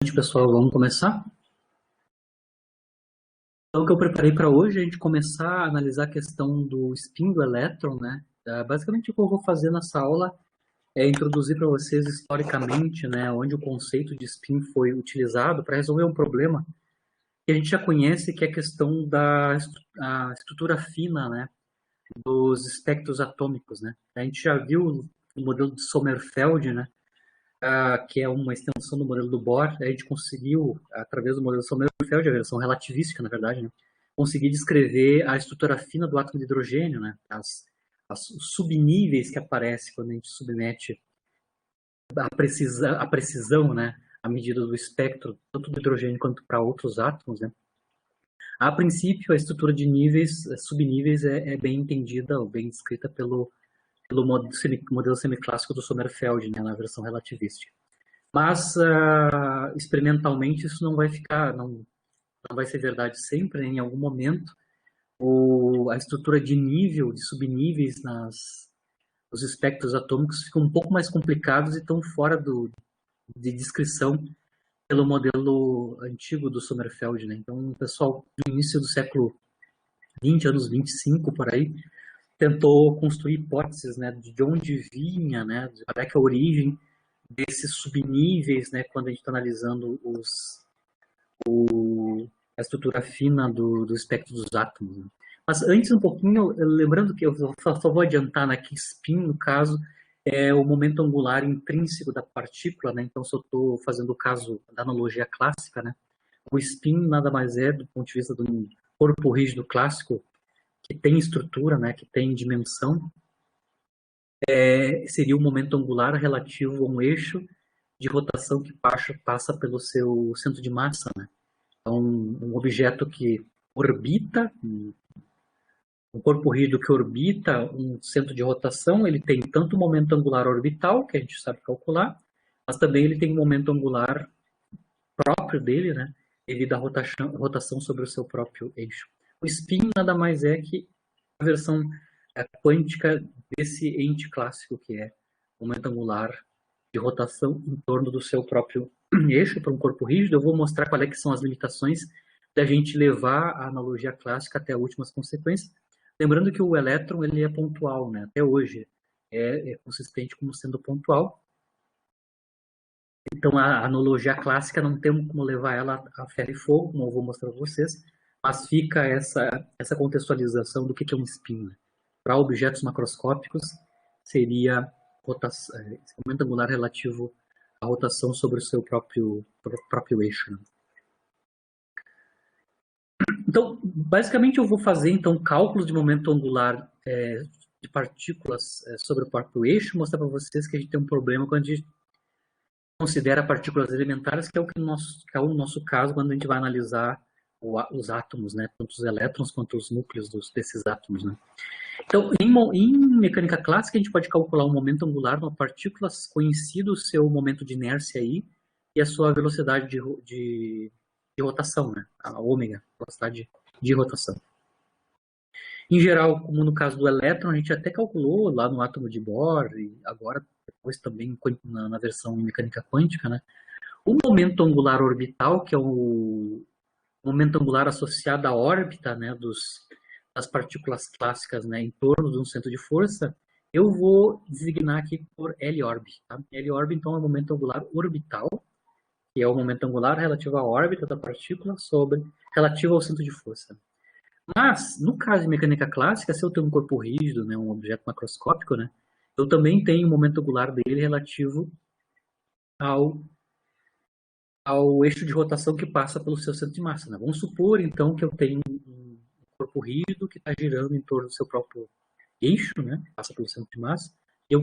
Pessoal, vamos começar? Então, o que eu preparei para hoje é a gente começar a analisar a questão do spin do elétron, né? Basicamente, o que eu vou fazer nessa aula é introduzir para vocês historicamente, né, onde o conceito de spin foi utilizado para resolver um problema que a gente já conhece, que é a questão da a estrutura fina, né, dos espectros atômicos, né? A gente já viu o modelo de Sommerfeld, né? Que é uma extensão do modelo do Bohr. A gente conseguiu, através do modelo Sommerfeld, a versão relativística, na verdade, né, conseguir descrever a estrutura fina do átomo de hidrogênio, né, os subníveis que aparecem quando a gente submete a precisão, né, à medida do espectro, tanto do hidrogênio quanto para outros átomos, né. A princípio, a estrutura de níveis, subníveis, é bem entendida, ou bem descrita pelo modelo semiclássico do Sommerfeld, né, na versão relativística. Mas, experimentalmente, isso não vai ficar, não vai ser verdade sempre, né? Em algum momento, a estrutura de nível, de subníveis nos espectros atômicos fica um pouco mais complicados e estão fora de descrição pelo modelo antigo do Sommerfeld, né? Então, o pessoal, no início do século 20, anos 25, por aí, tentou construir hipóteses, né, de onde vinha, né, de qual é que é a origem desses subníveis, né, quando a gente está analisando a estrutura fina do espectro dos átomos. Né? Mas antes um pouquinho, lembrando que eu só vou adiantar, né, que spin, no caso, é o momento angular intrínseco da partícula, né? Então, se eu estou fazendo o caso da analogia clássica, né, o spin nada mais é, do ponto de vista de um corpo rígido clássico, que tem estrutura, né, que tem dimensão, seria o momento angular relativo a um eixo de rotação que passa pelo seu centro de massa, né? Então, um objeto que orbita, um corpo rígido que orbita um centro de rotação, ele tem tanto o momento angular orbital, que a gente sabe calcular, mas também ele tem um momento angular próprio dele, né? Devido à rotação sobre o seu próprio eixo. O spin nada mais é que a versão quântica desse ente clássico, que é o momento angular de rotação em torno do seu próprio eixo para um corpo rígido. Eu vou mostrar quais é que são as limitações da gente levar a analogia clássica até as últimas consequências. Lembrando que o elétron ele é pontual, né? Até hoje é consistente como sendo pontual. Então a analogia clássica não temos como levar ela a ferro e fogo, como eu vou mostrar para vocês, mas fica essa contextualização do que é um spin. Né? Para objetos macroscópicos seria esse momento angular relativo à rotação sobre o seu próprio eixo. Né? Então, basicamente eu vou fazer então cálculos de momento angular de partículas sobre o próprio eixo, mostrar para vocês que a gente tem um problema quando a gente considera partículas elementares, que é o nosso caso quando a gente vai analisar os átomos, né? Tanto os elétrons quanto os núcleos desses átomos. Né? Então, em mecânica clássica, a gente pode calcular o momento angular de uma partícula, conhecido o seu momento de inércia aí, e a sua velocidade de rotação, né? A ômega, velocidade de rotação. Em geral, como no caso do elétron, a gente até calculou lá no átomo de Bohr, e agora depois também na versão mecânica quântica, né? O momento angular orbital, que é o momento angular associado à órbita, né, das partículas clássicas, né, em torno de um centro de força, eu vou designar aqui por L-orb. Tá? L-orb, então, é o momento angular orbital, que é o momento angular relativo à órbita da partícula relativo ao centro de força. Mas, no caso de mecânica clássica, se eu tenho um corpo rígido, né, um objeto macroscópico, né, eu também tenho o momento angular dele relativo ao eixo de rotação que passa pelo seu centro de massa. Né? Vamos supor, então, que eu tenho um corpo rígido que está girando em torno do seu próprio eixo, né, que passa pelo centro de massa, e eu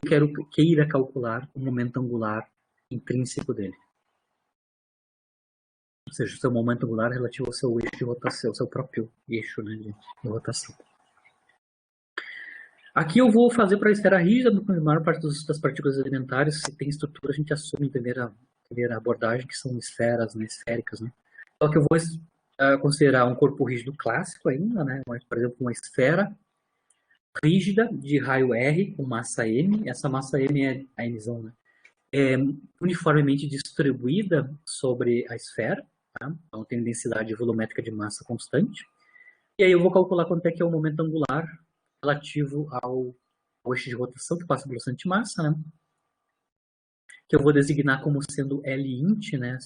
queira calcular o momento angular intrínseco dele. Ou seja, o seu momento angular relativo ao seu eixo de rotação, ao seu próprio eixo, né, de rotação. Aqui eu vou fazer para a esfera rígida, a maior parte das partículas elementares, se tem estrutura, a gente assume em primeira abordagem, que são esferas, né, esféricas. Né? Só que eu vou considerar um corpo rígido clássico ainda, né? Por exemplo, uma esfera rígida de raio R com massa M. Essa massa M é a emissão, né? uniformemente distribuída sobre a esfera, tá? Então tem densidade volumétrica de massa constante. E aí eu vou calcular quanto é que é o momento angular relativo ao eixo de rotação que passa pelo centro de massa, né? Que eu vou designar como sendo L int, né?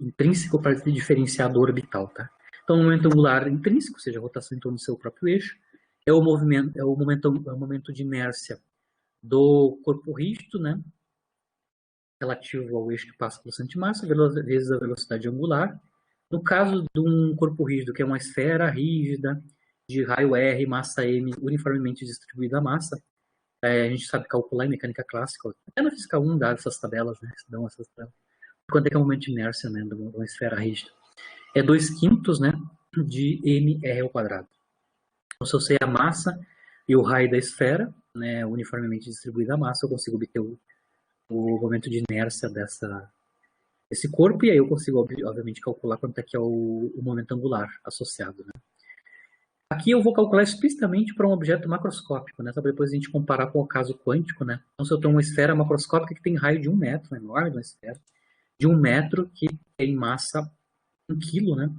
Intrínseco para diferenciar orbital, tá? Então, o momento angular intrínseco, ou seja, a rotação em torno do seu próprio eixo, é o momento de inércia do corpo rígido, né? Relativo ao eixo que passa pelo centro de massa, vezes a velocidade angular. No caso de um corpo rígido, que é uma esfera rígida, de raio R, massa M, uniformemente distribuída a massa, a gente sabe calcular em mecânica clássica, até na física 1 dá essas tabelas, né? Dão essas tabelas. Quanto é que é o momento de inércia, né, de uma esfera rígida? É 2/5, né, de mr ao quadrado. Então, se eu sei a massa e o raio da esfera, né, uniformemente distribuída a massa, eu consigo obter o momento de inércia desse corpo, e aí eu consigo, obviamente, calcular quanto é que é o momento angular associado, né. Aqui eu vou calcular explicitamente para um objeto macroscópico, né, para depois a gente comparar com o caso quântico, né. Então, se eu tenho uma esfera macroscópica que tem raio de 1 metro, enorme uma esfera, de 1 metro que tem massa 1 quilo, né,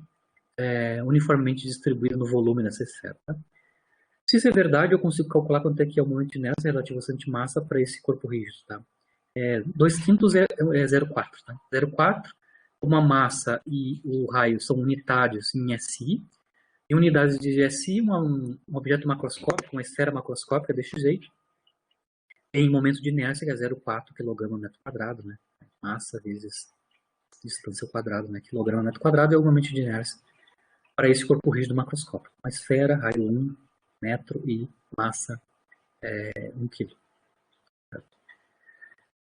uniformemente distribuída no volume dessa esfera. Tá? Se isso é verdade, eu consigo calcular quanto é que é o momento de inércia relativo ao centro de massa para esse corpo rígido. Tá? 2/5 é 0,4. Tá? 0,4, uma massa e o raio são unitários em SI. Em unidades de SI, um objeto macroscópico, uma esfera macroscópica desse jeito, em momento de inércia, que é 0,4 kg/m², né? Massa vezes distância ao quadrado, né? Kg/m² é o momento de inércia para esse corpo rígido macroscópico. Uma esfera, raio 1 metro e massa 1 kg.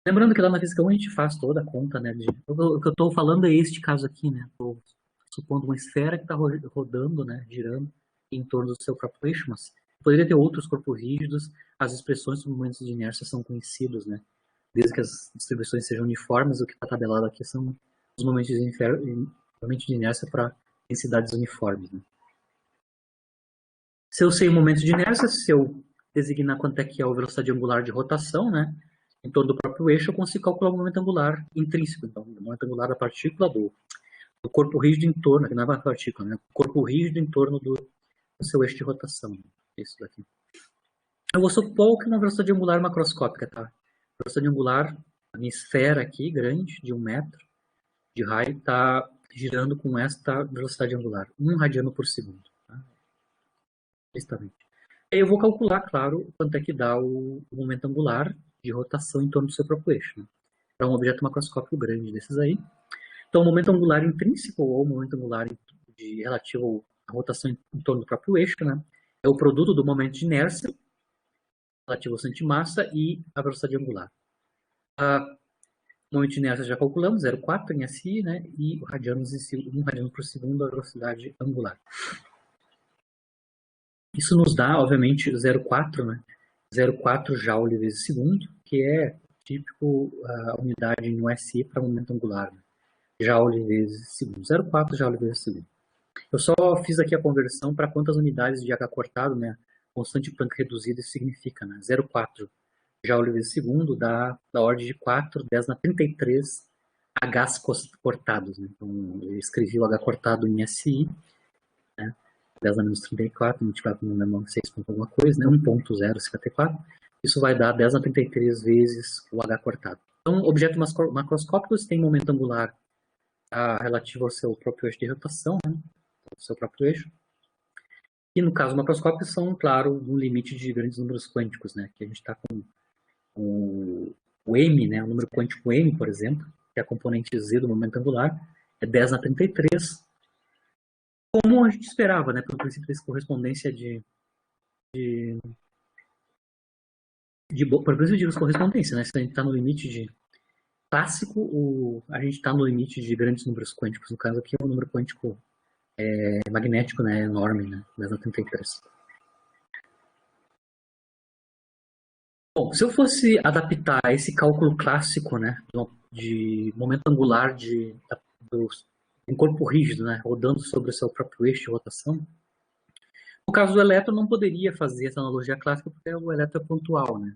Lembrando que lá na física 1 a gente faz toda a conta, né? O que eu estou falando é este caso aqui, né? Estou supondo uma esfera que está rodando, né? Girando em torno do seu próprio eixo, mas poderia ter outros corpos rígidos. As expressões sobre momentos de inércia são conhecidos, né? Desde que as distribuições sejam uniformes, o que está tabelado aqui são os momentos de inércia para densidades uniformes, né? Se eu sei o momento de inércia, se eu designar quanto é que é a velocidade angular de rotação, né, em torno do próprio eixo, eu consigo calcular o momento angular intrínseco. Então, o momento angular da partícula do corpo rígido em torno, que não é uma partícula, né, o corpo rígido em torno do seu eixo de rotação. Né, isso daqui. Eu vou supor que é uma velocidade angular macroscópica, tá? Velocidade angular, a minha esfera aqui, grande, de 1 metro de raio, está girando com esta velocidade angular, 1 radiano por segundo. Tá? Justamente. Aí eu vou calcular, claro, quanto é que dá o momento angular de rotação em torno do seu próprio eixo. Né? Para um objeto macroscópico grande desses aí. Então, o momento angular intrínseco, ou o momento angular relativo à rotação em torno do próprio eixo, né? É o produto do momento de inércia, relativo ao centro de massa, e a velocidade angular. O momento de inércia já calculamos, 0,4 em SI, né? E 1 radiano por segundo a velocidade angular. Isso nos dá, obviamente, 0,4, né? 0,4 joule vezes segundo, que é típico a unidade em SI para momento angular. Né? Joule vezes segundo. 0,4 joule vezes segundo. Eu só fiz aqui a conversão para quantas unidades de H cortado, né? Constante Planck reduzida, isso significa, né? 0,4 joule vezes segundo dá da ordem de 4, 10 na 33 Hs cortados. Né? Então, eu escrevi o H cortado em SI, né? 10 na menos 34, multiplicado por 6 ponto alguma coisa, né? 1.054. Isso vai dar 10 na 33 vezes o H cortado. Então, objetos macroscópicos têm momento angular relativo ao seu próprio eixo de rotação, né? Ao seu próprio eixo. E no caso macroscópico são, claro, no limite de grandes números quânticos, né? Que a gente está com o M, né? O número quântico M, por exemplo, que é a componente Z do momento angular, é 10 na 33, como a gente esperava, né? Pelo princípio de correspondência por princípio de correspondência, né? Se a gente está no limite de clássico, a gente está no limite de grandes números quânticos. No caso aqui, o número quântico magnético, né? Enorme, né? 10 na 33. Bom, se eu fosse adaptar esse cálculo clássico, né? De momento angular de um corpo rígido, né? Rodando sobre o seu próprio eixo de rotação, no caso do elétron, não poderia fazer essa analogia clássica porque o elétron é pontual, né?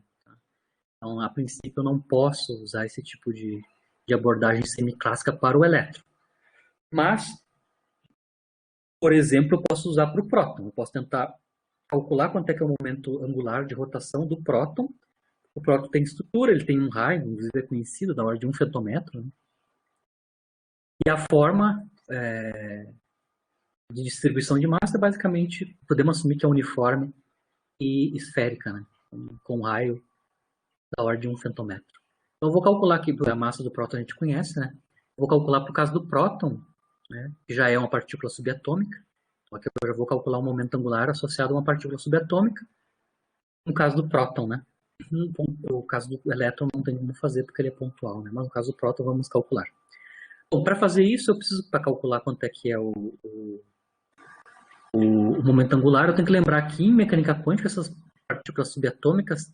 Então, a princípio, eu não posso usar esse tipo de abordagem semiclássica para o elétron. Mas, por exemplo, eu posso usar para o próton. Eu posso tentar calcular quanto é que é o momento angular de rotação do próton. O próton tem estrutura, ele tem um raio, inclusive é conhecido, da ordem de 1 fetômetro. Né? E a forma de distribuição de massa, basicamente, podemos assumir que é uniforme e esférica, né? Com um raio da ordem de 1 fetômetro. Então, eu vou calcular aqui, a massa do próton a gente conhece, né? Vou calcular para o caso do próton, né? Que já é uma partícula subatômica. Então, aqui eu já vou calcular um momento angular associado a uma partícula subatômica. No caso do próton, né? No caso do elétron não tem como fazer porque ele é pontual, né? Mas no caso do próton vamos calcular. Bom, para fazer isso eu preciso, para calcular quanto é que é o momento angular, eu tenho que lembrar que em mecânica quântica essas partículas subatômicas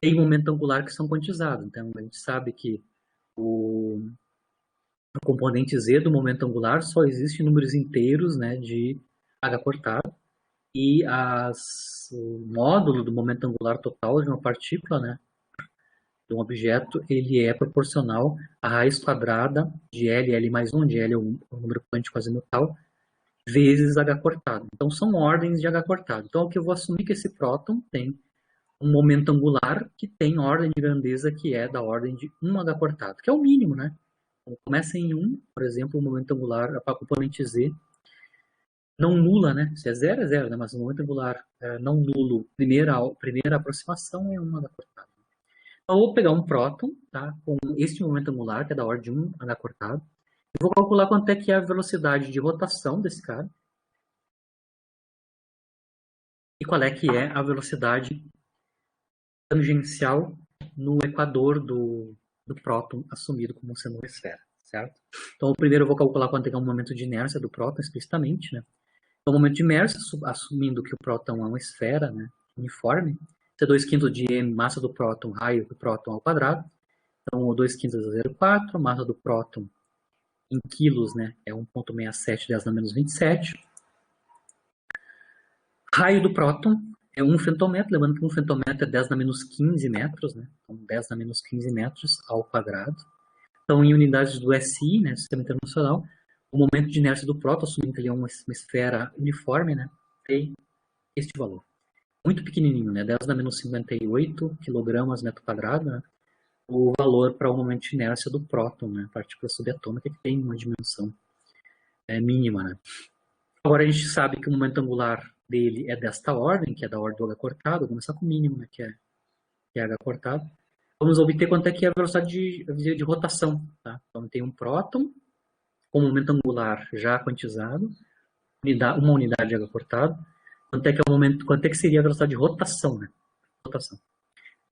têm momento angular que são quantizados. Então a gente sabe que o componente z do momento angular só existe em números inteiros, né, de h cortado, e o módulo do momento angular total de uma partícula, né, de um objeto, ele é proporcional à raiz quadrada de L mais 1, onde L é o número quântico azimutal, vezes h cortado. Então, são ordens de h cortado. Então, aqui eu vou assumir que esse próton tem um momento angular que tem ordem de grandeza que é da ordem de 1h cortado, que é o mínimo, né? Então, começa em 1, por exemplo, o momento angular para a componente z, não nula, né? Se é 0, é 0, né? Mas o momento angular não nulo, primeira aproximação é 1h cortado. Então, eu vou pegar um próton, tá? Com este momento angular, que é da ordem de 1h cortado, e vou calcular quanto é que é a velocidade de rotação desse cara, e qual é que é a velocidade tangencial no equador do próton assumido como sendo uma esfera, certo? Então, primeiro eu vou calcular quanto é que é o momento de inércia do próton explicitamente, né? Então, o momento de inércia, assumindo que o próton é uma esfera, né, uniforme, C2/5 de m, massa do próton, raio do próton ao quadrado. Então, o 2/5 é 0,4, massa do próton em quilos, né, é 1,67 10 na menos 27. Raio do próton é 1 femtometro, lembrando que 1 femtometro é 10 na menos 15 metros, né? Então 10 na menos 15 metros ao quadrado. Então, em unidades do SI, né, Sistema Internacional, o momento de inércia do próton, assumindo que ele é uma esfera uniforme, né, tem este valor. Muito pequenininho, né, 10 na menos 58 quilogramas metro quadrado, né, o valor para o momento de inércia do próton, né, partícula subatômica, que tem uma dimensão mínima, né. Agora a gente sabe que o momento angular dele é desta ordem, que é da ordem do h cortado, vou começar com o mínimo, né, que é h cortado. Vamos obter quanto é que é a velocidade de rotação. Tá? Então tem um próton com momento angular já quantizado, uma unidade de h cortado. Quanto é que seria a velocidade de rotação, né? Rotação.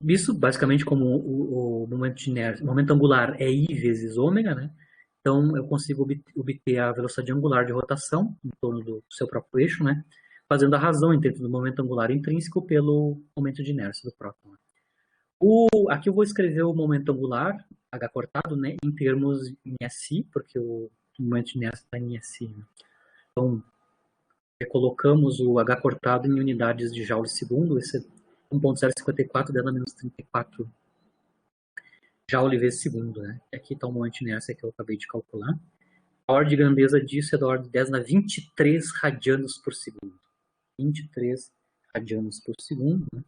Isso, basicamente, como o momento de inércia, o momento angular é I vezes ômega, né? Então, eu consigo obter a velocidade angular de rotação em torno do seu próprio eixo, né? Fazendo a razão entre o momento angular intrínseco pelo momento de inércia do próton. Aqui eu vou escrever o momento angular, H cortado, né, em termos em SI, porque o momento de inércia está em SI. Né? Então, colocamos o H cortado em unidades de joule segundo, esse é 1.054 10 a menos 34 joule vezes segundo, né? E aqui está o momento de inércia que eu acabei de calcular. A ordem de grandeza disso é da ordem de 10 na 23 radianos por segundo. 23 radianos por segundo, né?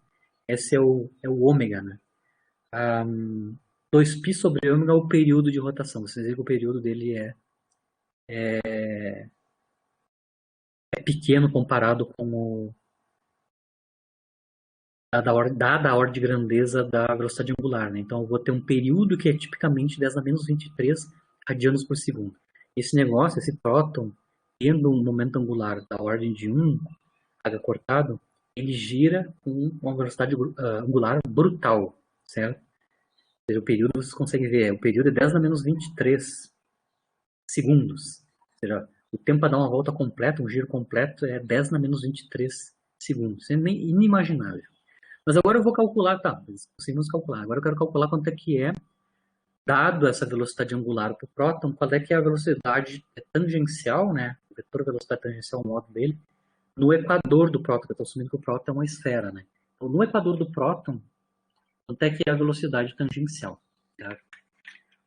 Esse é o ômega, né? 2π sobre ômega é o período de rotação. Vocês veem que o período dele é pequeno comparado com dada a ordem de grandeza da velocidade angular. Né? Então, eu vou ter um período que é tipicamente 10 a menos 23 radianos por segundo. Esse negócio, esse próton, tendo um momento angular da ordem de 1 h cortado, ele gira com uma velocidade angular brutal, certo? Ou seja, o período, vocês conseguem ver, o período é 10 a menos 23 segundos. Ou seja, o tempo para dar uma volta completa, um giro completo, é 10 na menos 23 segundos. É inimaginável. Mas agora eu vou calcular, tá, conseguimos calcular. Agora eu quero calcular quanto é que é, dado essa velocidade angular para o próton, qual é que é a velocidade tangencial, né, o vetor velocidade tangencial, o modo dele, no equador do próton, que eu estou assumindo que o próton é uma esfera, né. Então, no equador do próton, quanto é que é a velocidade tangencial. Tá?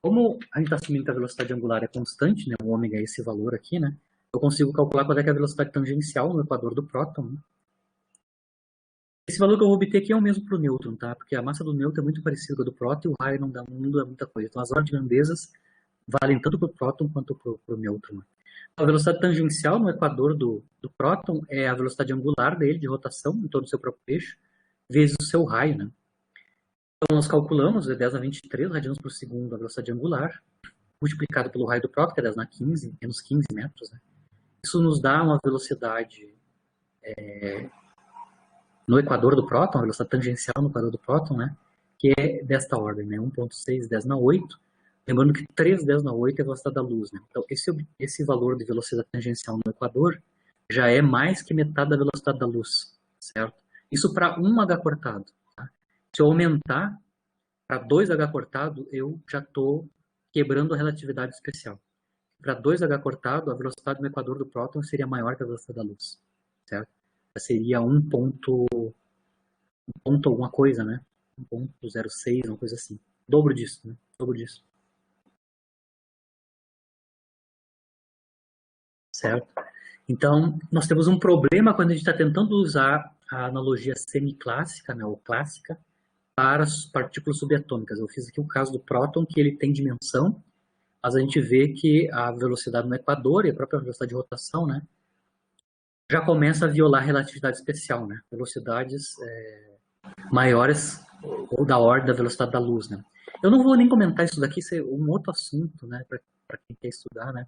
Como a gente está assumindo que a velocidade angular é constante, né, o ômega é esse valor aqui, né, eu consigo calcular qual é que é a velocidade tangencial no equador do próton. Né? Esse valor que eu vou obter aqui é o mesmo para o nêutron, tá? Porque a massa do nêutron é muito parecida com a do próton e o raio não muda muita coisa. Então as ordens de grandezas valem tanto para o próton quanto para o nêutron. A velocidade tangencial no equador do próton é a velocidade angular dele, de rotação, em torno do seu próprio eixo, vezes o seu raio, né? Então nós calculamos, é 10 a 23 radianos por segundo a velocidade angular, multiplicado pelo raio do próton, que é 10 na 15, menos 15 metros, né? Isso nos dá uma velocidade no equador do próton, a velocidade tangencial no equador do próton, né? Que é desta ordem, né? 1.6, 10 na 8. Lembrando que 3, 10 na 8 é a velocidade da luz, né? Então, esse valor de velocidade tangencial no equador já é mais que metade da velocidade da luz, certo? Isso para 1h cortado. Tá? Se eu aumentar para 2h cortado, eu já estou quebrando a relatividade especial. Para 2h cortado, a velocidade no equador do próton seria maior que a velocidade da luz, certo? Seria 1 ponto alguma coisa, né? 1.06, uma coisa assim. Dobro disso, né? Dobro disso. Certo? Então, nós temos um problema quando a gente está tentando usar a analogia semiclássica, né, ou clássica, para as partículas subatômicas. Eu fiz aqui o caso do próton, que ele tem dimensão, mas a gente vê que a velocidade no equador e a própria velocidade de rotação, né, já começa a violar a relatividade especial, né, velocidades maiores ou da ordem da velocidade da luz, né. Eu não vou nem comentar isso daqui, isso é um outro assunto, né, para quem quer estudar, né.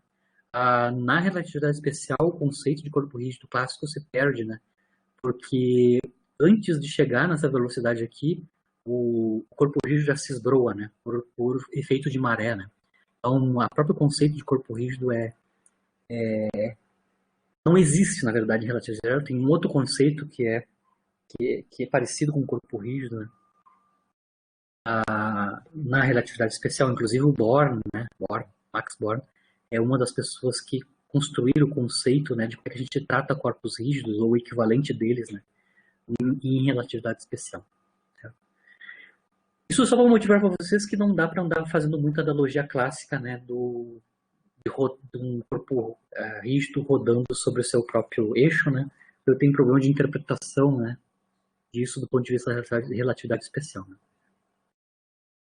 Na relatividade especial, o conceito de corpo rígido clássico se perde, né? Porque antes de chegar nessa velocidade aqui, o corpo rígido já se esbroa, né? Por efeito de maré, né? Então, o próprio conceito de corpo rígido não existe, na verdade, em relatividade geral. Tem um outro conceito que é parecido com o corpo rígido, né? Na relatividade especial, inclusive o Born, né? Max Born, é uma das pessoas que construíram o conceito, né, de como é que a gente trata corpos rígidos ou o equivalente deles, né, em relatividade especial. Certo? Isso só para motivar para vocês que não dá para andar fazendo muita analogia clássica, né, de um corpo rígido rodando sobre o seu próprio eixo, né. Eu tenho problema de interpretação, né, disso do ponto de vista da relatividade especial. Né.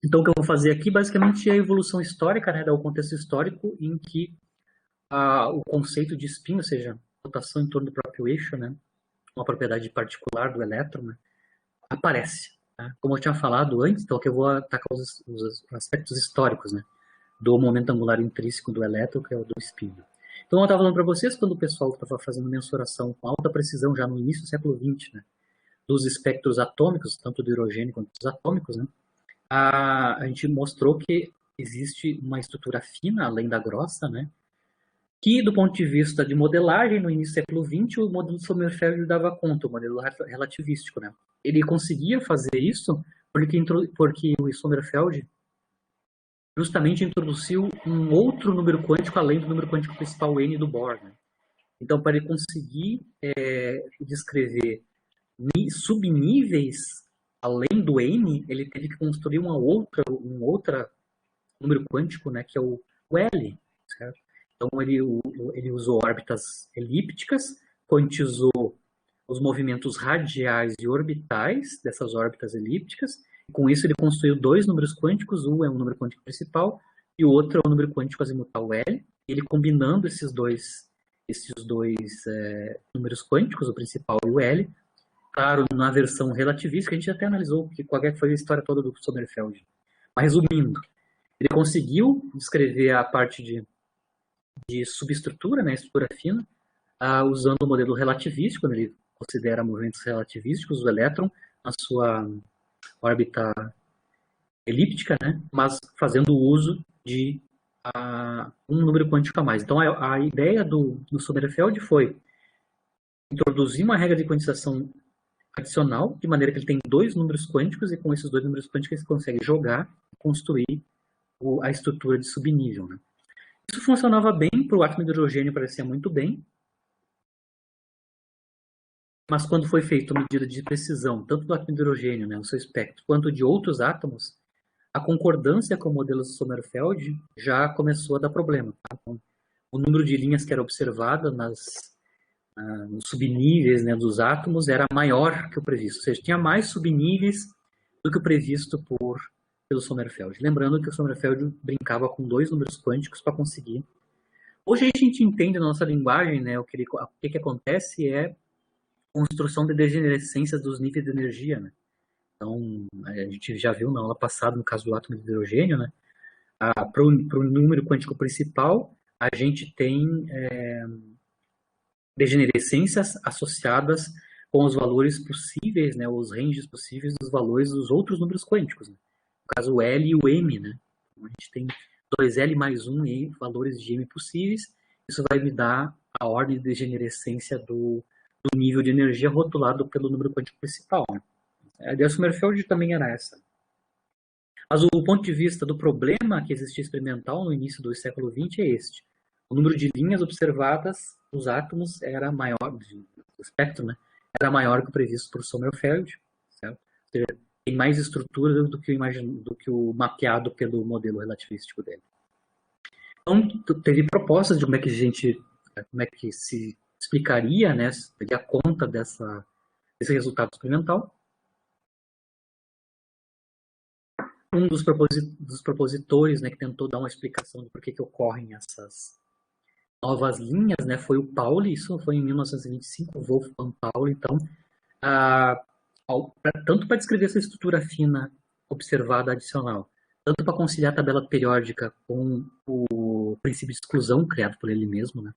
Então, o que eu vou fazer aqui, basicamente, é a evolução histórica, né, dar o contexto histórico em que o conceito de spin, ou seja, rotação em torno do próprio eixo, né, uma propriedade particular do elétron, né, aparece. Né? Como eu tinha falado antes, então aqui eu vou atacar os aspectos históricos, né, do momento angular intrínseco do elétron, que é o do spin. Então, eu estava falando para vocês, quando o pessoal estava fazendo mensuração com alta precisão, já no início do século XX, né, dos espectros atômicos, tanto do hidrogênio quanto dos atômicos, né, a gente mostrou que existe uma estrutura fina, além da grossa, né, que, do ponto de vista de modelagem, no início do século XX, o modelo de Sommerfeld dava conta, o modelo relativístico. Né? Ele conseguia fazer isso porque o Sommerfeld justamente introduziu um outro número quântico além do número quântico principal N do Bohr. Né? Então, para ele conseguir descrever subníveis além do N, ele teve que construir um outro número quântico, né, que é o L, certo? Então, ele usou órbitas elípticas, quantizou os movimentos radiais e orbitais dessas órbitas elípticas, e com isso ele construiu dois números quânticos, um é um número quântico principal e o outro é o número quântico azimutal L. Ele combinando esses dois números quânticos, o principal e o L, claro, na versão relativística, a gente até analisou qual é que foi a história toda do Sommerfeld. Mas resumindo, ele conseguiu descrever a parte de subestrutura, né, estrutura fina, usando o modelo relativístico, quando ele considera movimentos relativísticos do elétron na sua órbita elíptica, né, mas fazendo uso de um número quântico a mais. Então, a ideia do Sommerfeld foi introduzir uma regra de quantização adicional, de maneira que ele tem dois números quânticos, e com esses dois números quânticos ele consegue jogar e construir a estrutura de subnível. Né. Isso funcionava bem, para o átomo de hidrogênio parecia muito bem, Mas quando foi feita uma medida de precisão, tanto do átomo de hidrogênio, né, no seu espectro, quanto de outros átomos, a concordância com o modelo de Sommerfeld já começou a dar problema. Tá? Então, o número de linhas que era observado nos subníveis, né, dos átomos era maior que o previsto, ou seja, tinha mais subníveis do que o previsto pelo Sommerfeld. Lembrando que o Sommerfeld brincava com dois números quânticos para conseguir. Hoje a gente entende na nossa linguagem, né, o que acontece é construção de degenerescências dos níveis de energia, né? Então, a gente já viu na aula passada, no caso do átomo de hidrogênio, né? Para o número quântico principal, a gente tem degenerescências associadas com os valores possíveis, né? Os ranges possíveis dos valores dos outros números quânticos. Né? No caso, o L e o M, né? Então, a gente tem 2L mais 1 e valores de M possíveis. Isso vai me dar a ordem de degenerescência do nível de energia rotulado pelo número quântico principal. Né? A ideia do Sommerfeld também era essa. Mas o ponto de vista do problema que existia experimental no início do século XX é este. O número de linhas observadas dos átomos era maior, do espectro, né? Era maior que o previsto por Sommerfeld, certo? Ou seja, tem mais estrutura do que o mapeado pelo modelo relativístico dele. Então, teve propostas de como é que se explicaria, né, daria conta desse resultado experimental. Um dos propositores, né, que tentou dar uma explicação de por que ocorrem essas novas linhas, né, foi o Pauli, isso foi em 1925, o Wolfgang Pauli. Então, tanto para descrever essa estrutura fina observada adicional, tanto para conciliar a tabela periódica com o princípio de exclusão criado por ele mesmo, né,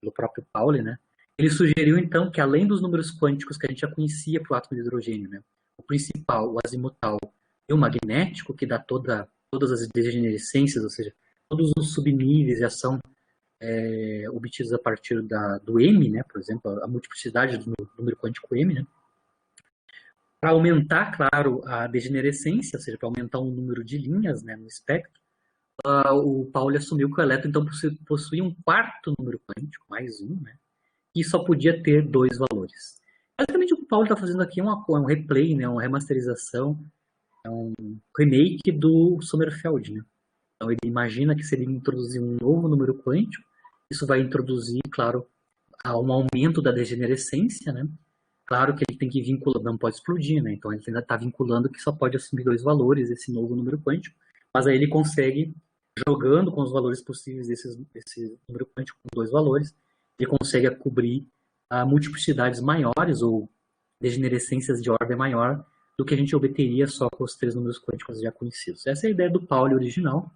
pelo próprio Pauli, né, ele sugeriu, então, que além dos números quânticos que a gente já conhecia para o átomo de hidrogênio, né, o principal, o azimutal, e o magnético, que dá todas as degenerescências, ou seja, todos os subníveis já são obtidos a partir do M, né, por exemplo, a multiplicidade do número quântico M, né, para aumentar, claro, a degenerescência, ou seja, para aumentar o número de linhas, né, no espectro, o Pauli assumiu que o elétron então possuía um quarto número quântico, mais um, né, e só podia ter dois valores. Basicamente, o que o Pauli está fazendo aqui é um replay, né, uma remasterização, é um remake do Sommerfeld, né? Então ele imagina que se ele introduzir um novo número quântico, isso vai introduzir, claro, um aumento da degenerescência, né? Claro que ele tem que vincular, não pode explodir, né? Então ele ainda está vinculando que só pode assumir dois valores, esse novo número quântico, mas aí ele consegue, jogando com os valores possíveis desse número quântico com dois valores, ele consegue cobrir multiplicidades maiores ou degenerescências de ordem maior do que a gente obteria só com os três números quânticos já conhecidos. Essa é a ideia do Pauli original.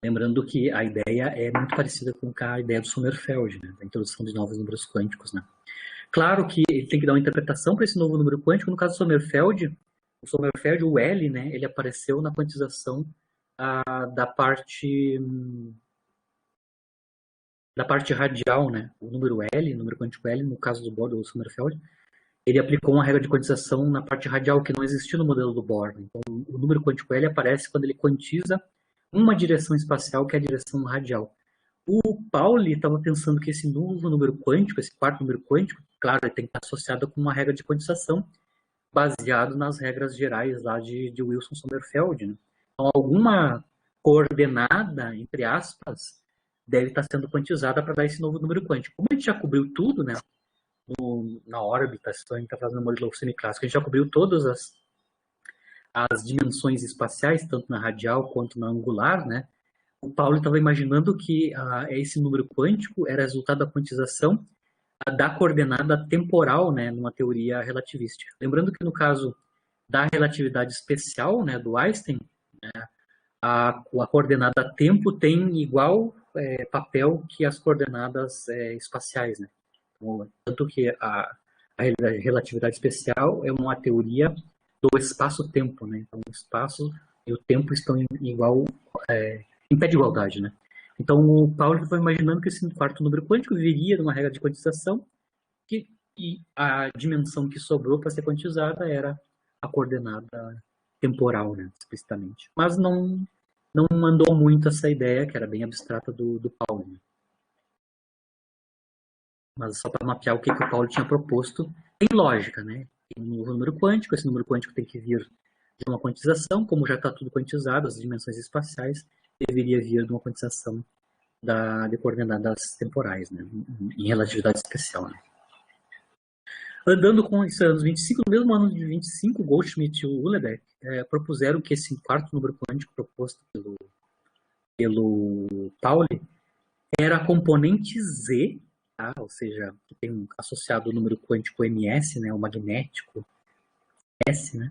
Lembrando que a ideia é muito parecida com a ideia do Sommerfeld, né, da introdução de novos números quânticos. Né. Claro que ele tem que dar uma interpretação para esse novo número quântico. No caso do Sommerfeld, o L, né, ele apareceu na quantização da parte radial, né, o número L, o número quântico L, no caso do Bohr ou Sommerfeld, ele aplicou uma regra de quantização na parte radial que não existia no modelo do Bohr. Então, o número quântico L aparece quando ele quantiza uma direção espacial, que é a direção radial. O Pauli estava pensando que esse novo número quântico, esse quarto número quântico, claro, ele tem que estar associado com uma regra de quantização baseado nas regras gerais lá de Wilson Sommerfeld. Né? Então, alguma coordenada, entre aspas, deve estar sendo quantizada para dar esse novo número quântico. Como a gente já cobriu tudo, né? Na órbita, se a gente está fazendo modelo semiclássico, a gente já cobriu todas as dimensões espaciais, tanto na radial quanto na angular, né? O Paulo estava imaginando que esse número quântico era resultado da quantização da coordenada temporal, né, numa teoria relativística. Lembrando que no caso da relatividade especial, né, do Einstein, né, a coordenada tempo tem igual papel que as coordenadas espaciais, né? Tanto que a relatividade especial é uma teoria do espaço-tempo, né? Então, o espaço e o tempo estão em pé de igualdade, né? Então, o Pauli foi imaginando que esse quarto número quântico viria de uma regra de quantização e a dimensão que sobrou para ser quantizada era a coordenada temporal, né? Explicitamente. Mas não mandou muito essa ideia, que era bem abstrata, do Pauli. Né? mas só para mapear o que o Pauli tinha proposto, tem lógica, né? Tem um novo número quântico, esse número quântico tem que vir de uma quantização, como já está tudo quantizado, as dimensões espaciais, deveria vir de uma quantização de coordenadas temporais, né? Em relatividade especial. Né? Andando com esses anos 25, no mesmo ano de 25, Goldschmidt e Uhlenbeck propuseram que esse quarto número quântico proposto pelo Pauli era a componente Z, tá? Ou seja, que tem associado o número quântico ms, né, o magnético S, né,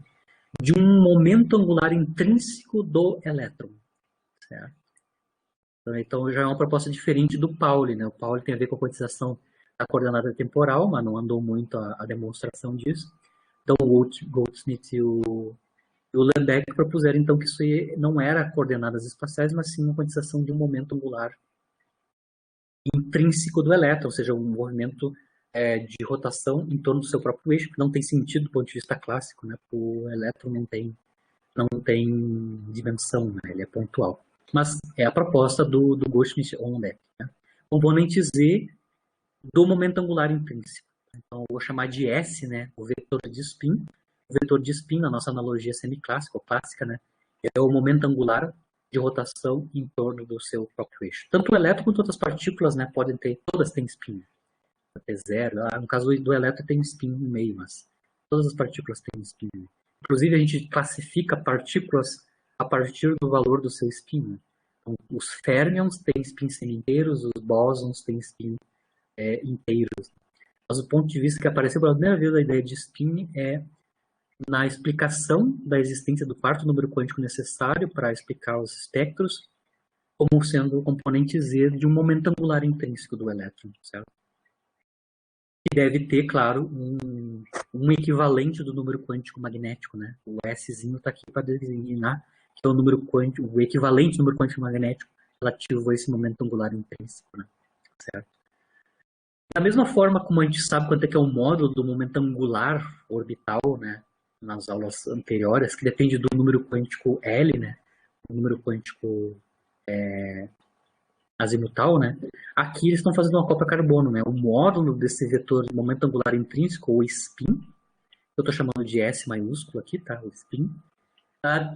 de um momento angular intrínseco do elétron. Certo? Então já é uma proposta diferente do Pauli. Né? O Pauli tem a ver com a quantização da coordenada temporal, mas não andou muito a demonstração disso. Então o Goldschmidt e o Uhlenbeck propuseram então que isso não era coordenadas espaciais, mas sim uma quantização de um momento angular intrínseco do elétron, ou seja, um movimento de rotação em torno do seu próprio eixo, que não tem sentido do ponto de vista clássico, né? O elétron não tem dimensão, né? Ele é pontual. Mas é a proposta do Goldschmidt e Uhlenbeck. Né? Componente Z do momento angular intrínseco. Então, eu vou chamar de S, né? O vetor de spin. O vetor de spin, na nossa analogia semiclássica ou clássica, né? É o momento angular de rotação em torno do seu próprio eixo. Tanto o elétron quanto outras partículas, né, podem ter, todas têm spin. Até zero. No caso do elétron tem spin no meio, mas todas as partículas têm spin. Inclusive, a gente classifica partículas a partir do valor do seu spin. Né? Então, os férmions têm spin semi-inteiros, os bósons têm spin inteiros. Mas o ponto de vista que apareceu pela primeira vez a ideia de spin é na explicação da existência do quarto número quântico necessário para explicar os espectros, como sendo o componente Z de um momento angular intrínseco do elétron, certo? E deve ter, claro, um equivalente do número quântico magnético, né? O Szinho está aqui para designar que é o número quântico, o equivalente do número quântico magnético relativo a esse momento angular intrínseco, né? Certo? Da mesma forma como a gente sabe quanto é que é o módulo do momento angular orbital, né? Nas aulas anteriores, que depende do número quântico L, né? O número quântico azimutal, né? Aqui eles estão fazendo uma cópia carbono, né? O módulo desse vetor de momento angular intrínseco, ou spin, eu estou chamando de S maiúsculo aqui, tá? O spin,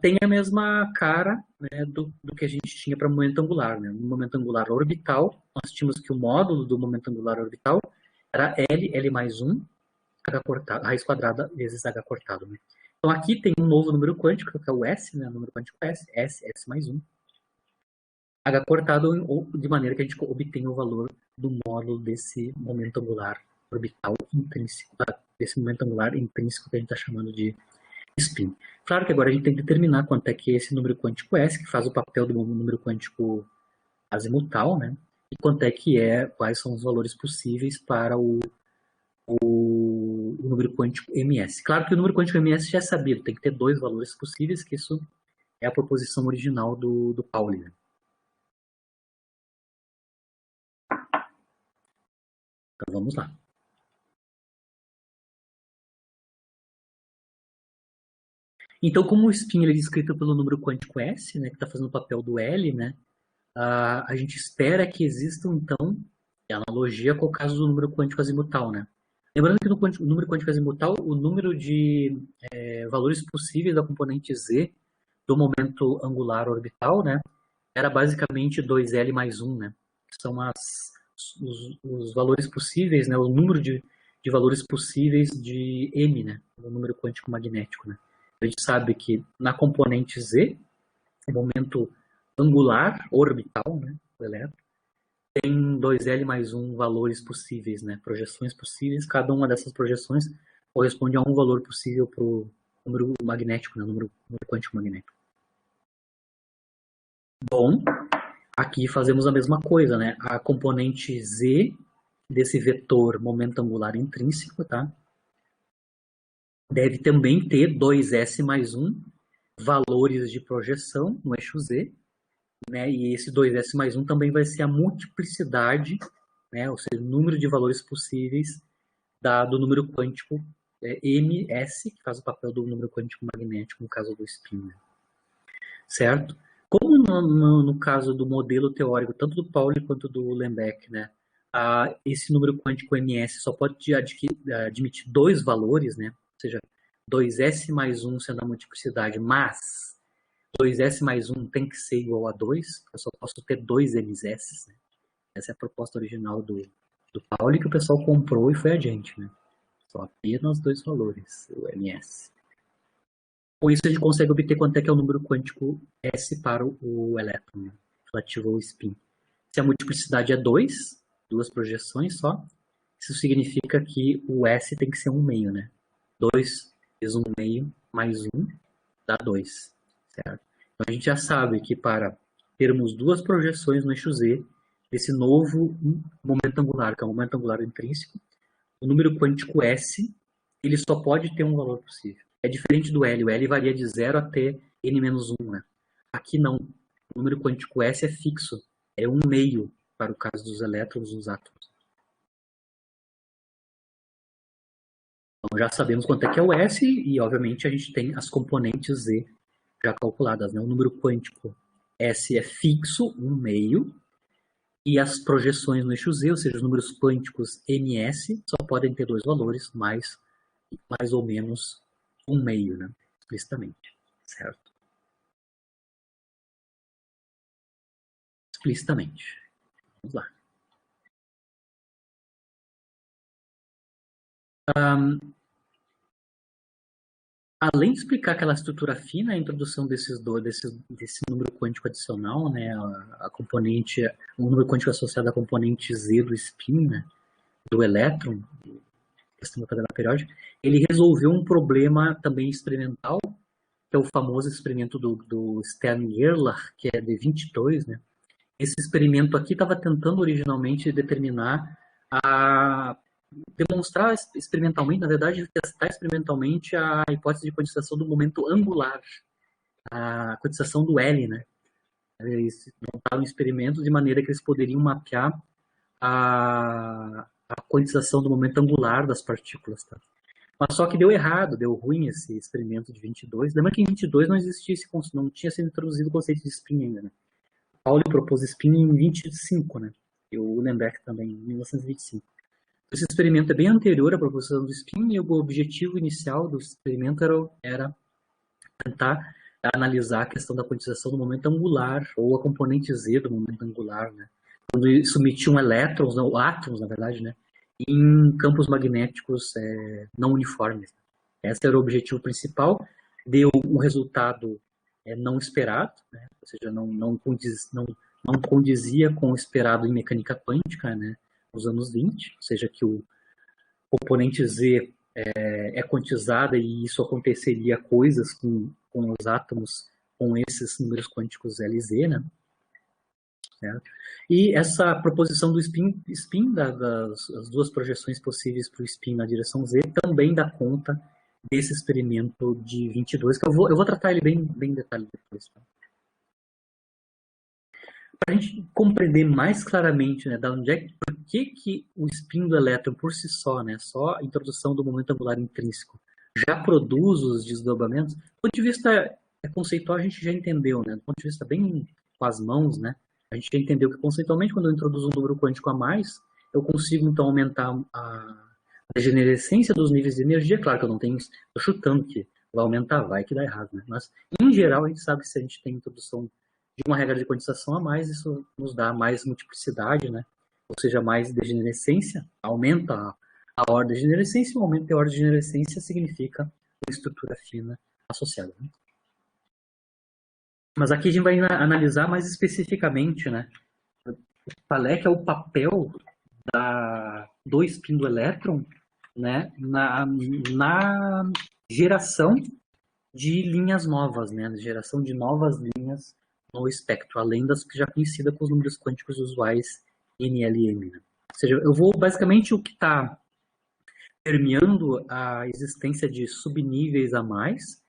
tem a mesma cara, né, do que a gente tinha para momento angular, né? No momento angular orbital, nós tínhamos que o módulo do momento angular orbital era L mais 1, H cortado, raiz quadrada vezes H cortado. Né? Então aqui tem um novo número quântico, que é o S, né? O número quântico S mais 1. H cortado de maneira que a gente obtenha o valor do módulo desse momento angular orbital intrínseco, desse momento angular intrínseco que a gente está chamando de spin. Claro que agora a gente tem que determinar quanto é que é esse número quântico S, que faz o papel do número quântico azimutal, né? E quanto é que quais são os valores possíveis para o número quântico ms. Claro que o número quântico ms já é sabido, tem que ter dois valores possíveis, que isso é a proposição original do Pauli. Né? Então vamos lá. Então, como o spin ele é descrito pelo número quântico S, né, que está fazendo o papel do L, né, a gente espera que exista, então, a analogia com o caso do número quântico azimutal. Né? Lembrando que no número quântico azimutal, o número de valores possíveis da componente Z do momento angular orbital, né, era basicamente 2L mais 1, né, que são os valores possíveis, né, o número de valores possíveis de M, né, o número quântico magnético. Né. A gente sabe que na componente Z, o momento angular orbital, né, do elétron, tem 2L mais 1 valores possíveis, né, projeções possíveis. Cada uma dessas projeções corresponde a um valor possível para o número magnético, né, número quântico magnético. Bom, aqui fazemos a mesma coisa, né? A componente Z desse vetor momento angular intrínseco, tá? Deve também ter 2S mais 1 valores de projeção no eixo Z, né? E esse 2S mais 1 também vai ser a multiplicidade, né? Ou seja, o número de valores possíveis do número quântico ms, que faz o papel do número quântico magnético no caso do spin. Né? Certo? Como no caso do modelo teórico, tanto do Pauli quanto do Uhlenbeck, né, esse número quântico ms só pode admitir dois valores, né? Ou seja, 2s mais 1 sendo a multiplicidade, mas 2s mais 1 tem que ser igual a 2, eu só posso ter dois mss, né? Essa é a proposta original do Pauli, que o pessoal comprou e foi adiante, né? São apenas dois valores, o ms. Com isso a gente consegue obter quanto é que é o número quântico S para o elétron, né? Relativo ao spin. Se a multiplicidade é 2, duas projeções só, isso significa que o S tem que ser 1 meio, né? 2 vezes 1 meio mais 1 dá 2, certo? Então a gente já sabe que para termos duas projeções no eixo Z, desse novo momento angular, que é o momento angular intrínseco, o número quântico S, ele só pode ter um valor possível. É diferente do L. O L varia de 0 até n-1, né? Aqui não. O número quântico S é fixo. É 1 meio para o caso dos elétrons e dos átomos. Então já sabemos quanto é que é o S e, obviamente, a gente tem as componentes Z já calculadas, né? O número quântico S é fixo, 1 meio, e as projeções no eixo Z, ou seja, os números quânticos ms, só podem ter dois valores, mais ou menos 1 meio, né? Explicitamente, certo? Explicitamente. Vamos lá. Além de explicar aquela estrutura fina, a introdução desse número quântico adicional, né, a componente, o número quântico associado à componente Z do spin, né, do elétron, questão da tabela periódica, ele resolveu um problema também experimental, que é o famoso experimento do Stern-Gerlach, que é de 22, né. Esse experimento aqui estava tentando originalmente determinar demonstrar experimentalmente, na verdade, testar experimentalmente a hipótese de quantização do momento angular, a quantização do L, né? Eles montaram experimentos de maneira que eles poderiam mapear a quantização do momento angular das partículas, tá? Mas só que deu errado, deu ruim esse experimento de 22. Lembra que em 22 não existia não tinha sido introduzido o conceito de spin ainda, né? Pauli propôs spin em 25, né? E o Uhlenbeck também, em 1925. Esse experimento é bem anterior à proposição do spin e o objetivo inicial do experimento era tentar analisar a questão da quantização do momento angular, ou a componente Z do momento angular, né? Quando submetiam elétrons, ou átomos, na verdade, né? Em campos magnéticos não uniformes. Esse era o objetivo principal. Deu um resultado não esperado, né? Ou seja, não condizia com o esperado em mecânica quântica, né? Nos anos 20, ou seja, que o componente Z é quantizada e isso aconteceria coisas com os átomos com esses números quânticos LZ, né? Certo? E essa proposição do spin das duas projeções possíveis para o spin na direção Z também dá conta desse experimento de 22, que eu vou tratar ele bem em detalhe depois. Tá? Para a gente compreender mais claramente, né, por que o spin do elétron por si só, né, só a introdução do momento angular intrínseco, já produz os desdobramentos, do ponto de vista conceitual a gente já entendeu, né, do ponto de vista bem com as mãos, né, a gente já entendeu que conceitualmente quando eu introduzo um número quântico a mais, eu consigo então aumentar a degenerescência dos níveis de energia, claro que eu não tenho, estou chutando que vai aumentar, vai que dá errado, né, mas em geral a gente sabe que se a gente tem introdução de uma regra de quantização a mais, isso nos dá mais multiplicidade, né? Ou seja, mais degenerescência, aumenta a ordem de degenerescência, e o aumento da ordem de degenerescência significa uma estrutura fina associada. Né? Mas aqui a gente vai analisar mais especificamente, né? Qual é que é o papel do spin do elétron, né? Na geração de linhas novas, né? Na geração de novas linhas no espectro, além das que já conhecidas com os números quânticos usuais NLM. Né? Ou seja, eu vou basicamente o que está permeando a existência de subníveis a mais,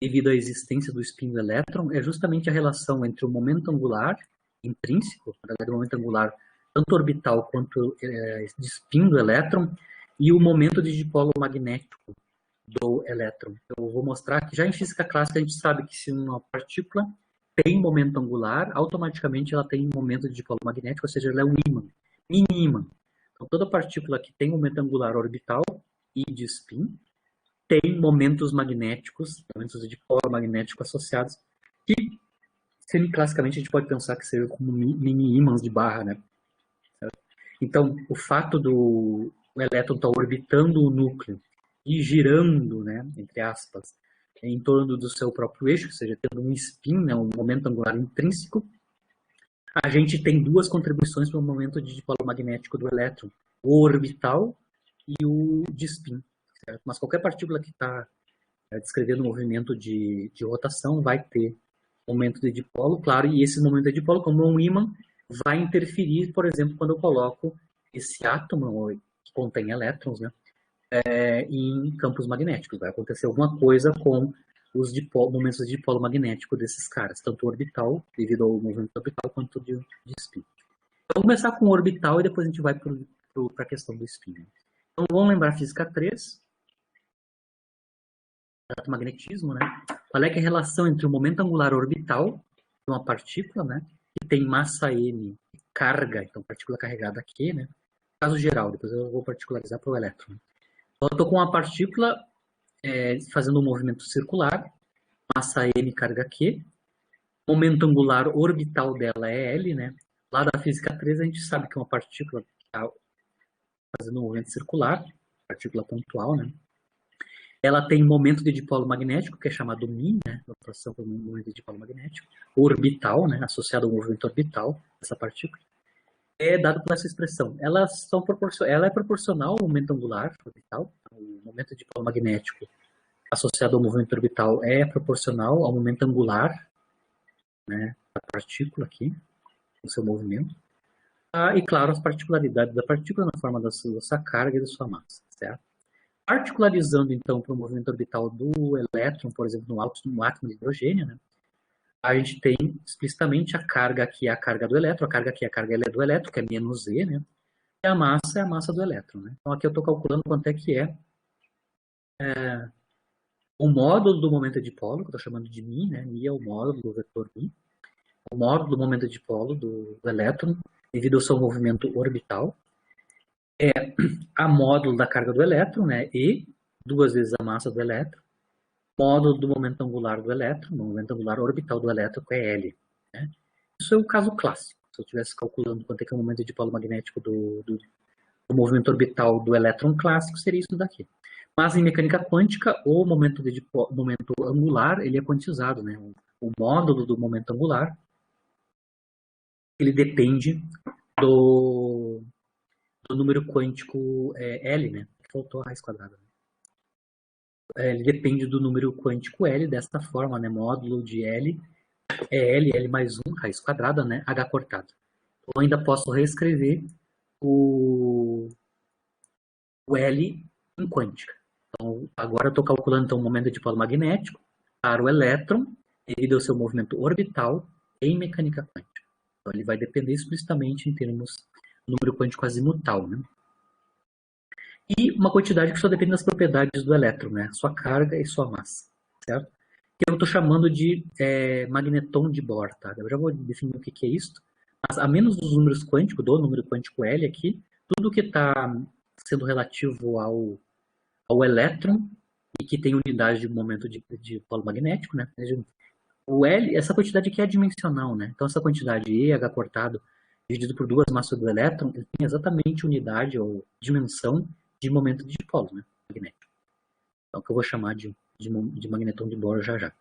devido à existência do spin do elétron, é justamente a relação entre o momento angular intrínseco, na verdade o momento angular tanto orbital quanto de spin do elétron, e o momento de dipolo magnético do elétron. Eu vou mostrar que já em física clássica a gente sabe que se uma partícula tem momento angular, automaticamente ela tem momento de dipolo magnético, ou seja, ela é um ímã, mini ímã. Então, toda partícula que tem momento angular orbital e de spin tem momentos magnéticos, momentos de dipolo magnético associados, que classicamente a gente pode pensar que seriam como mini ímãs de barra, né? Então, o fato do elétron estar orbitando o núcleo e girando, né, entre aspas, em torno do seu próprio eixo, ou seja, tendo um spin, né, um momento angular intrínseco, a gente tem duas contribuições para o momento de dipolo magnético do elétron, o orbital e o de spin. Certo? Mas qualquer partícula que está descrevendo um movimento de rotação vai ter momento de dipolo, claro, e esse momento de dipolo, como é um ímã, vai interferir, por exemplo, quando eu coloco esse átomo que contém elétrons, né, em campos magnéticos. Vai acontecer alguma coisa com os momentos de dipolo magnético desses caras, tanto orbital, devido ao movimento orbital, quanto de spin. Então, vamos começar com o orbital e depois a gente vai para a questão do spin. Então, vamos lembrar a física 3, magnetismo, né? Qual é, que é a relação entre o momento angular orbital de uma partícula, né, que tem massa m e carga, então partícula carregada aqui, né? Caso geral, depois eu vou particularizar para o elétron. Então, eu estou com uma partícula fazendo um movimento circular, massa m, carga q, momento angular orbital dela é L, né? Lá da física 3 a gente sabe que uma partícula está fazendo um movimento circular, partícula pontual, né? Ela tem momento de dipolo magnético, que é chamado μ, né? Rotação por momento de dipolo magnético, orbital, né? Associado ao movimento orbital dessa partícula. É dado por essa expressão. Ela é proporcional ao momento angular orbital, o momento de dipolo magnético associado ao movimento orbital é proporcional ao momento angular, né, da partícula aqui, no seu movimento. E, claro, as particularidades da partícula na forma da sua carga e da sua massa, certo? Particularizando, então, para o movimento orbital do elétron, por exemplo, no átomo de hidrogênio, né, a gente tem explicitamente a carga aqui é a carga do elétron, a carga aqui é a carga do elétron, que é menos E, né? E a massa é a massa do elétron, né? Então, aqui eu estou calculando quanto é que é o módulo do momento de dipolo, que eu estou chamando de μ, né? μ é o módulo do vetor μ. O módulo do momento de dipolo do elétron, devido ao seu movimento orbital, é a módulo da carga do elétron, né? E, duas vezes a massa do elétron, módulo do momento angular do elétron, o momento angular orbital do elétron, que é L. Né? Isso é o caso clássico. Se eu estivesse calculando quanto é que é o momento de dipolo magnético do movimento orbital do elétron clássico, seria isso daqui. Mas em mecânica quântica, o momento angular ele é quantizado. Né? O módulo do momento angular ele depende do número quântico L, né? Faltou a raiz quadrada. Ele depende do número quântico L desta forma, né? Módulo de L é L mais 1, raiz quadrada, né? H cortado. Eu ainda posso reescrever o L em quântica. Então, agora eu estou calculando então, o momento de dipolo magnético para o elétron devido ao seu movimento orbital em mecânica quântica. Então, ele vai depender explicitamente em termos do número quântico azimutal, né? E uma quantidade que só depende das propriedades do elétron, né? Sua carga e sua massa, certo? Que eu estou chamando de magneton de Bohr, tá? Eu já vou definir o que é isso. Mas a menos dos números quânticos, do número quântico L aqui, tudo que está sendo relativo ao elétron e que tem unidade de momento de polo magnético, né? O L, essa quantidade aqui é adimensional, né? Então essa quantidade E, H cortado, dividido por duas massas do elétron, ele tem exatamente unidade ou dimensão de momento de dipolo, né? Magnético. Então que eu vou chamar de magneton de Bohr já já.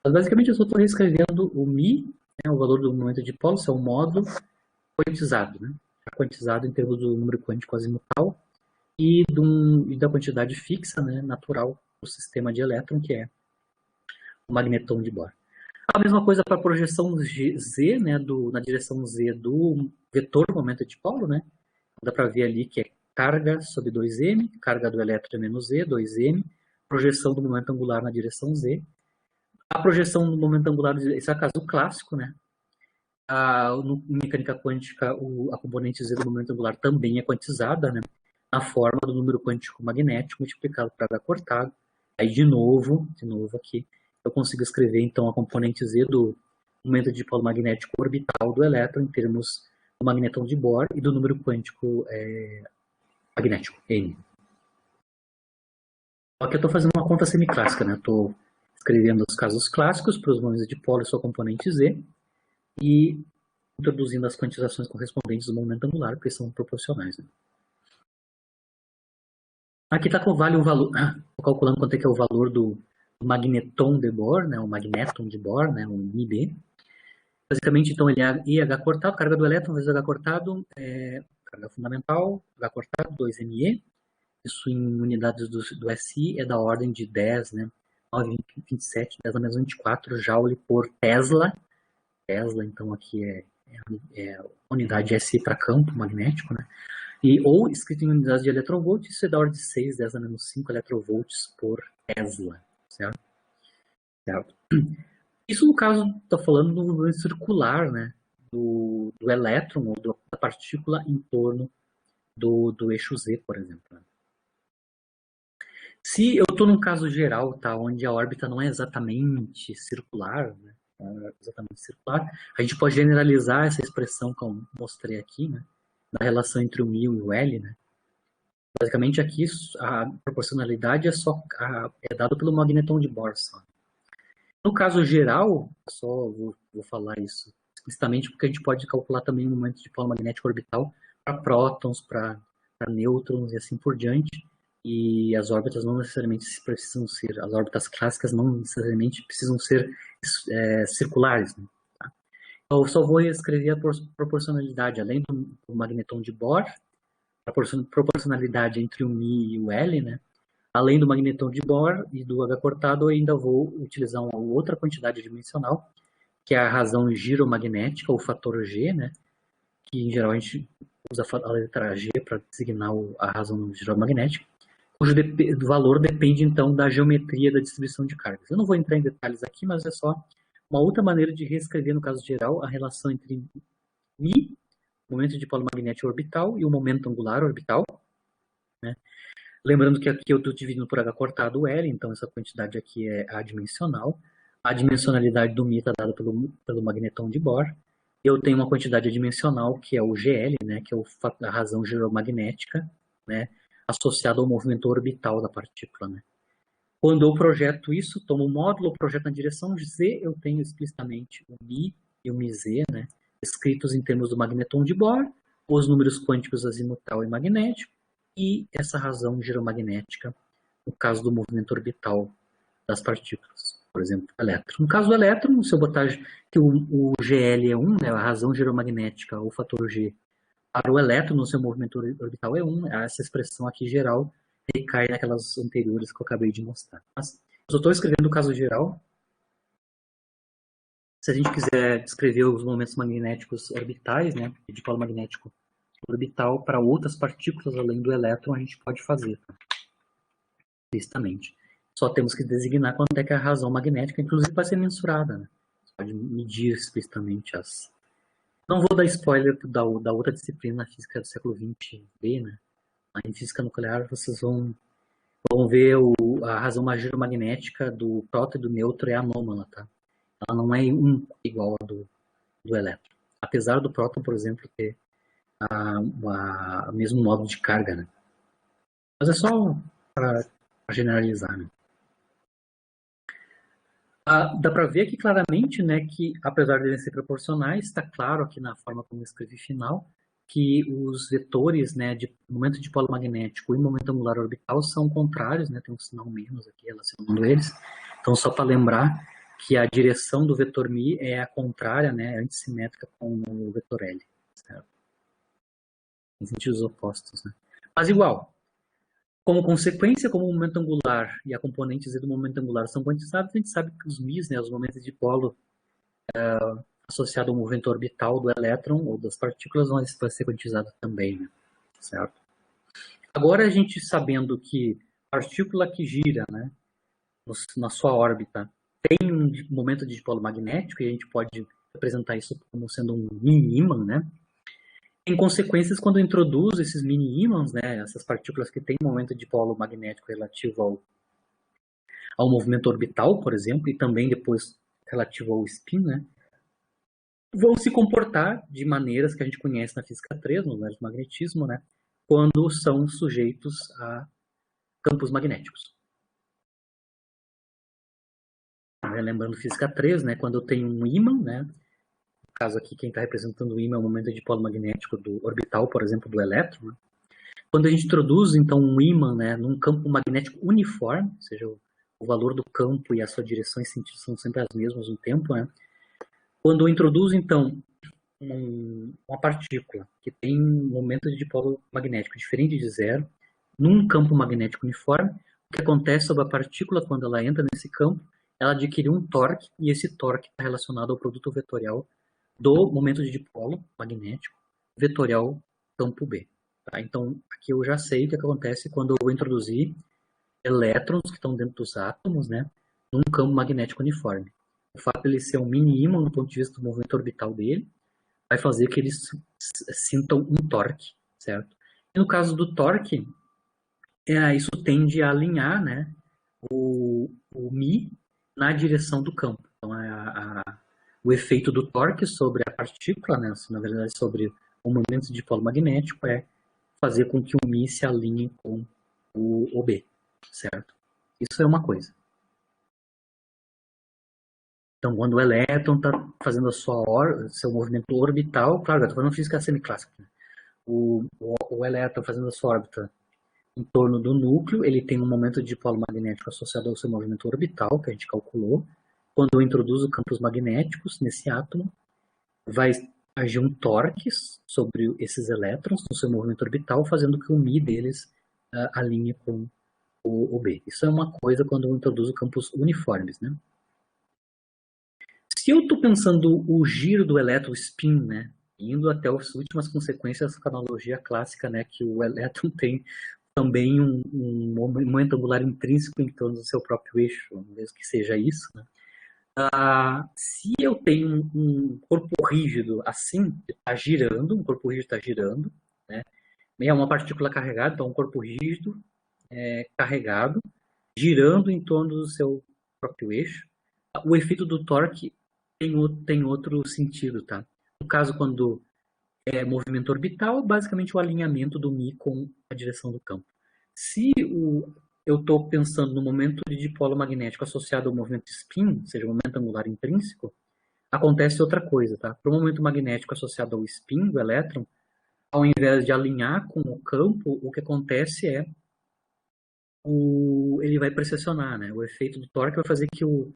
Mas basicamente eu só estou reescrevendo o μ, né, o valor do momento de dipolo, isso é um módulo quantizado, né? Quantizado em termos do número quântico azimutal e da quantidade fixa, né, natural do sistema de elétron, que é o magneton de Bohr. A mesma coisa para a projeção Z, né, na direção Z do vetor momento de dipolo, né? Dá para ver ali que é carga sobre 2m, carga do elétron é menos Z, 2m, projeção do momento angular na direção Z. A projeção do momento angular, esse é o caso clássico, né? Em mecânica quântica, a componente Z do momento angular também é quantizada, né? Na forma do número quântico magnético multiplicado por H cortado. Aí, de novo aqui, eu consigo escrever, então, a componente Z do momento de dipolo magnético orbital do elétron em termos do magneton de Bohr e do número quântico magnético, N. Aqui eu estou fazendo uma conta semiclássica, né? Estou escrevendo os casos clássicos para os momentos de polo e sua componente Z e introduzindo as quantizações correspondentes do momento angular, porque são proporcionais. Né? Aqui está o valor, estou calculando quanto é que é o valor do magneton de Bohr, né? O magneton de Bohr, né? O MB. Basicamente, então, ele é IH cortado, carga do elétron vezes H cortado, carga fundamental, H cortado, 2ME. Isso em unidades do SI é da ordem de 10, né? 9,27, 10 a menos 24 Joule por Tesla. Tesla, então, aqui é unidade SI para campo magnético, né? Ou escrito em unidades de eletronvolts, isso é da ordem de 6, 10 a menos 5 eletronvolts por Tesla, certo? Isso, no caso, está falando do movimento circular, né? Do elétron ou da partícula em torno do eixo Z, por exemplo. Se eu estou num caso geral, tá, onde a órbita não é exatamente circular, né, a gente pode generalizar essa expressão que eu mostrei aqui, né, da relação entre o μ e o L. Né. Basicamente, aqui a proporcionalidade é dada pelo magneton de Bohr. Só. No caso geral, só vou falar isso explicitamente, porque a gente pode calcular também o momento de polo magnético orbital para prótons, para nêutrons e assim por diante. E as órbitas não necessariamente precisam ser, as órbitas clássicas não necessariamente precisam ser circulares. Né? Tá? Então, eu só vou escrever a proporcionalidade, além do magneton de Bohr, a proporcionalidade entre o μ e o L, né? Além do magneton de Bohr e do H cortado, eu ainda vou utilizar uma outra quantidade dimensional, que é a razão giromagnética, ou fator G, né? Que em geral a gente usa a letra G para designar a razão giromagnética, cujo valor depende então da geometria da distribuição de cargas. Eu não vou entrar em detalhes aqui, mas é só uma outra maneira de reescrever, no caso geral, a relação entre μ, momento de polo magnético orbital, e o momento angular orbital, né? Lembrando que aqui eu estou dividindo por H cortado L, então essa quantidade aqui é adimensional. A dimensionalidade do μ está dada pelo magneton de Bohr. Eu tenho uma quantidade adimensional, que é o GL, né, que é a razão giromagnética, né, associada ao movimento orbital da partícula. Né. Quando eu projeto isso, tomo o módulo, projeto na direção Z, eu tenho explicitamente o μ e o μz, né, escritos em termos do magneton de Bohr, os números quânticos azimutal e magnético, e essa razão giromagnética, no caso do movimento orbital das partículas, por exemplo, o elétron. No caso do elétron, se eu botar que o GL é 1, né, a razão giromagnética, o fator G, para o elétron no seu movimento orbital é 1, essa expressão aqui geral recai naquelas anteriores que eu acabei de mostrar. Mas eu estou escrevendo o caso geral. Se a gente quiser descrever os momentos magnéticos orbitais, né, de polo magnético orbital para outras partículas além do elétron, a gente pode fazer, tá? Explicitamente. Só temos que designar quanto é que a razão magnética, inclusive, vai ser mensurada. Né? Você pode medir explicitamente as... Não vou dar spoiler da outra disciplina, a física do século XX-B, né? Em física nuclear, vocês vão ver a razão magnética do próton e do nêutron é anômala, tá? Ela não é igual a do elétron. Apesar do próton, por exemplo, ter o mesmo modo de carga, né? Mas é só para generalizar, né? Dá para ver aqui claramente, né, que apesar de eles serem proporcionais, está claro aqui na forma como eu escrevi final, que os vetores, né, de momento de polo magnético e momento angular orbital são contrários, né, tem um sinal menos aqui relacionando eles. Então, só para lembrar que a direção do vetor μ é a contrária, né, antissimétrica com o vetor L, certo? Em sentidos opostos, né? Mas igual, como consequência, como o momento angular e a componente Z do momento angular são quantizados, a gente sabe que os μs, né, os momentos de polo associado ao movimento orbital do elétron ou das partículas, vão ser quantizados também, né? Certo? Agora, a gente sabendo que partícula que gira, né, na sua órbita tem um momento de dipolo magnético, e a gente pode representar isso como sendo um mini-ímã, né? Tem consequências quando eu introduzo esses mini-ímãs, né, essas partículas que têm momento de dipolo magnético relativo ao movimento orbital, por exemplo, e também depois relativo ao spin, né, vão se comportar de maneiras que a gente conhece na física 3, no magnetismo, né, quando são sujeitos a campos magnéticos. Lembrando física 3, né, quando eu tenho um ímã, né, no caso aqui quem está representando o ímã é o momento de dipolo magnético do orbital, por exemplo, do elétron, né? Quando a gente introduz, então, um ímã, né, num campo magnético uniforme, ou seja, o valor do campo e a sua direção e sentido são sempre as mesmas no tempo, né? Quando eu introduzo, então, uma partícula que tem um momento de dipolo magnético diferente de zero, num campo magnético uniforme, o que acontece sobre a partícula quando ela entra nesse campo, ela adquire um torque, e esse torque está relacionado ao produto vetorial do momento de dipolo magnético vetorial campo B. Tá? Então, aqui eu já sei o que acontece quando eu vou introduzir elétrons que estão dentro dos átomos, né, num campo magnético uniforme. O fato de ele ser um mini ímã do ponto de vista do movimento orbital dele, vai fazer que eles sintam um torque, certo? E no caso do torque, isso tende a alinhar, né, o Mi na direção do campo. Então, o efeito do torque sobre a partícula, né, na verdade sobre o momento de dipolo magnético, é fazer com que o Mi se alinhe com o B, certo? Isso é uma coisa. Então, quando o elétron está fazendo seu movimento orbital, claro, eu estou falando física semiclássica, né? O elétron fazendo a sua órbita em torno do núcleo, ele tem um momento de dipolo magnético associado ao seu movimento orbital, que a gente calculou. Quando eu introduzo campos magnéticos nesse átomo, vai agir um torque sobre esses elétrons no seu movimento orbital, fazendo que o Mi deles alinhe com o B. Isso é uma coisa quando eu introduzo campos uniformes, né? Se eu estou pensando o giro do elétron, o spin, né, indo até as últimas consequências da analogia clássica, né, que o elétron tem também um momento angular intrínseco em torno do seu próprio eixo, mesmo que seja isso, né? Se eu tenho um corpo rígido assim, está girando, um corpo rígido está girando, né? É uma partícula carregada, então um corpo rígido carregado, girando em torno do seu próprio eixo. O efeito do torque tem outro sentido, tá? No caso, quando é movimento orbital, basicamente o alinhamento do Mi com a direção do campo. Se eu estou pensando no momento de dipolo magnético associado ao movimento spin, ou seja, o momento angular intrínseco, acontece outra coisa, tá? Para o momento magnético associado ao spin do elétron, ao invés de alinhar com o campo, o que acontece é ele vai precessionar, né? O efeito do torque vai fazer que o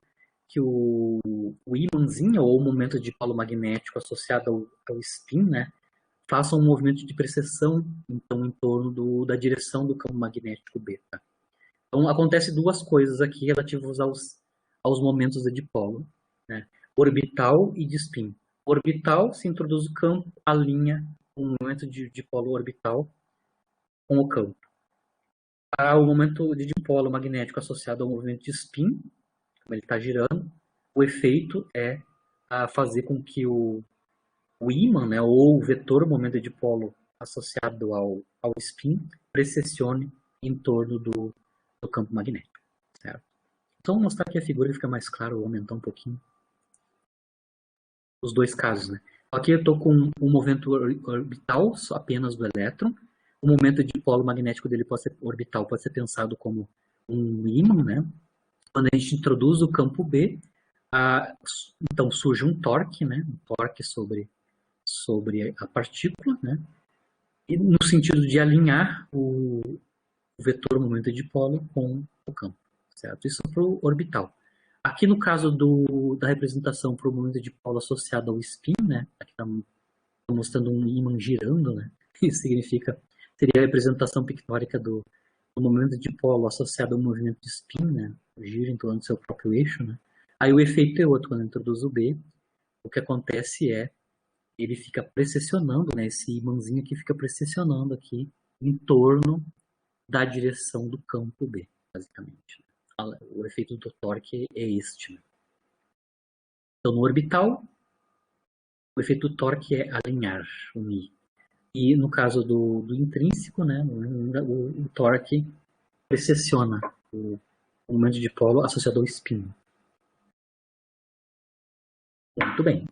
ímãzinho, ou o momento de dipolo magnético associado ao spin, né, faça um movimento de precessão, então, em torno da direção do campo magnético beta. Então, acontece duas coisas aqui relativas aos momentos de dipolo, né? Orbital e de spin. Orbital, se introduz o campo, alinha o momento de dipolo orbital com o campo. O momento de dipolo magnético associado ao movimento de spin, como ele está girando, o efeito é fazer com que o ímã, né, ou o vetor momento de dipolo associado ao spin, precessione em torno do campo magnético. Certo? Então, vou mostrar aqui a figura que fica mais claro, vou aumentar um pouquinho os dois casos. Né? Aqui eu estou com um movimento orbital apenas do elétron. O momento de dipolo magnético dele orbital pode ser pensado como um ímã, né? Quando a gente introduz o campo B, então surge um torque, né? Um torque sobre a partícula, né? E no sentido de alinhar o vetor momento de dipolo com o campo, certo? Isso para o orbital. Aqui no caso da representação para o momento de dipolo associado ao spin, né? Aqui está mostrando um ímã girando, né? Isso seria a representação pictórica do momento de dipolo associado ao movimento de spin, né? O giro em torno do seu próprio eixo, né? Aí o efeito é outro, quando eu introduzo o B, o que acontece é ele fica precessionando, né? Esse imãzinho aqui fica precessionando aqui em torno da direção do campo B, basicamente. O efeito do torque é este. Né? Então, no orbital, o efeito do torque é alinhar o Mi. E no caso do intrínseco, né? O torque precessiona o momento de dipolo associado ao spin. Muito bem.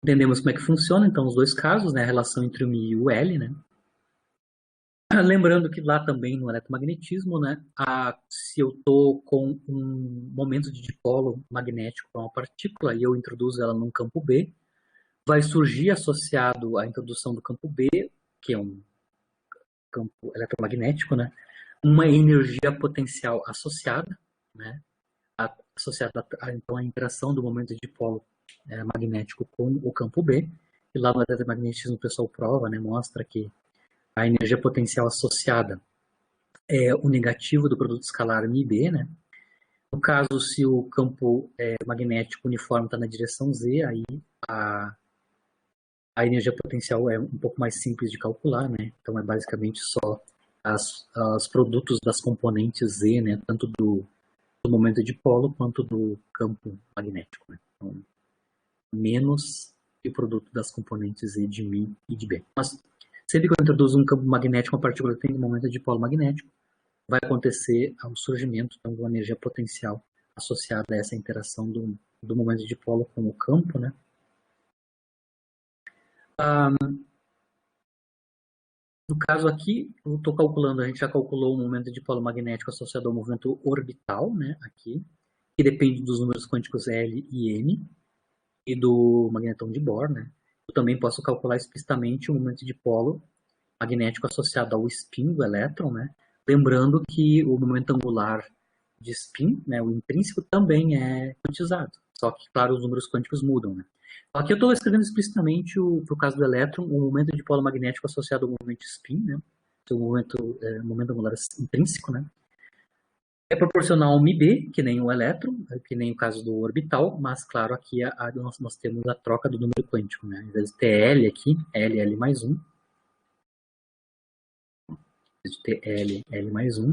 Entendemos como é que funciona, então, os dois casos, né? A relação entre o Mi e o L, né? Lembrando que lá também no eletromagnetismo, né, se eu estou com um momento de dipolo magnético para uma partícula e eu introduzo ela num campo B, vai surgir associado à introdução do campo B, que é um campo eletromagnético, né, uma energia potencial associada, né, associada então à interação do momento de dipolo magnético com o campo B. E lá no eletromagnetismo o pessoal prova, né, mostra que a energia potencial associada é o negativo do produto escalar μB, né? No caso, se o campo magnético uniforme está na direção Z, aí a energia potencial é um pouco mais simples de calcular, né? Então é basicamente só os produtos das componentes Z, né? Tanto do momento de dipolo quanto do campo magnético, né? Então, menos o produto das componentes Z de μ e de B. Mas sempre que eu introduzo um campo magnético, uma partícula que tem um momento de dipolo magnético, vai acontecer o surgimento então, de uma energia potencial associada a essa interação do momento de dipolo com o campo, né? No caso aqui, eu estou calculando, a gente já calculou o momento de dipolo magnético associado ao movimento orbital, né? Aqui, que depende dos números quânticos L e M e do magnetão de Bohr, né? Eu também posso calcular explicitamente o momento de dipolo magnético associado ao spin do elétron, né? Lembrando que o momento angular de spin, né, o intrínseco, também é quantizado. Só que, claro, os números quânticos mudam, né? Aqui eu estou escrevendo explicitamente, para o caso do elétron, o momento de dipolo magnético associado ao momento de spin, né? O momento angular intrínseco, né? É proporcional ao μB, que nem o elétron, que nem o caso do orbital, mas, claro, aqui nós temos a troca do número quântico, né? Ao invés de ter L aqui, L mais 1, de ter L mais 1.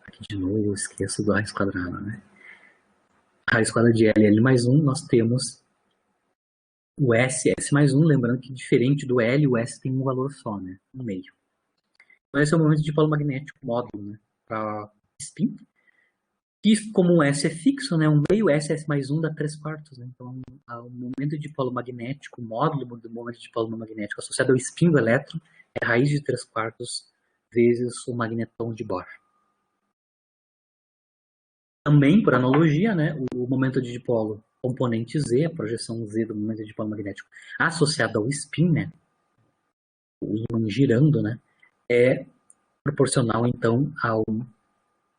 Aqui de novo eu esqueço do raiz quadrada, né? Raiz quadrada de L mais 1, nós temos o S mais 1, lembrando que diferente do L, o S tem um valor só, né? No meio. Então esse é o momento de dipolo magnético módulo, né? Para spin. E como o S é fixo, né? Um meio S mais 1 dá 3/4, né? Então o momento de dipolo magnético, o módulo do momento de dipolo magnético associado ao spin do elétron é raiz de 3/4 vezes o magnetão de Bohr. Também, por analogia, né, o momento de dipolo componente Z, a projeção Z do momento de dipolo magnético associado ao spin, né, o ímã girando, né, é proporcional, então, ao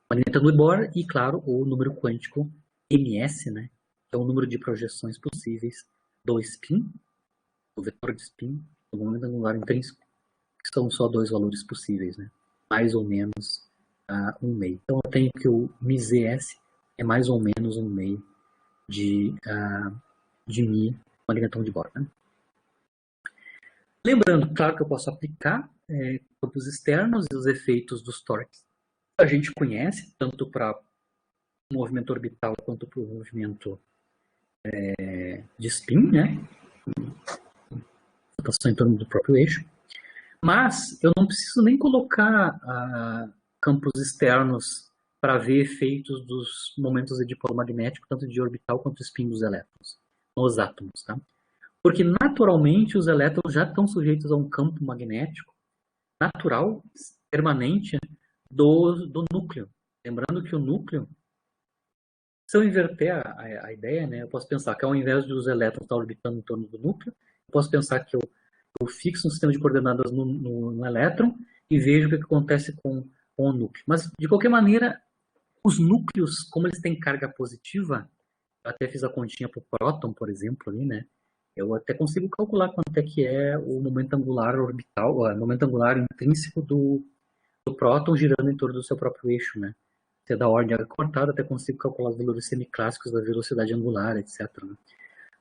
magnetão de Bohr e, claro, o número quântico ms, né, que é o número de projeções possíveis do spin, do vetor de spin, do momento angular intrínseco, que são só dois valores possíveis, né, mais ou menos 1/2. Então eu tenho que o μs é mais ou menos 1/2 de μ magnetão de Bohr, né? Lembrando, claro que eu posso aplicar campos externos e os efeitos dos torques. A gente conhece, tanto para o movimento orbital quanto para o movimento de spin, né? Rotação em torno do próprio eixo. Mas eu não preciso nem colocar campos externos para ver efeitos dos momentos de dipolo magnético, tanto de orbital quanto de spin dos elétrons, nos átomos, tá? Porque naturalmente os elétrons já estão sujeitos a um campo magnético natural, permanente, do núcleo. Lembrando que o núcleo, se eu inverter a ideia, né, eu posso pensar que ao invés de os elétrons estar orbitando em torno do núcleo, eu posso pensar que eu fixo um sistema de coordenadas no elétron e vejo o que acontece com o núcleo. Mas, de qualquer maneira, os núcleos, como eles têm carga positiva, eu até fiz a continha para o próton, por exemplo, ali, né? Eu até consigo calcular quanto é que é o momento angular orbital, o momento angular intrínseco do próton girando em torno do seu próprio eixo, né? Se é da ordem cortada, até consigo calcular os valores semiclássicos da velocidade angular, etc. Né?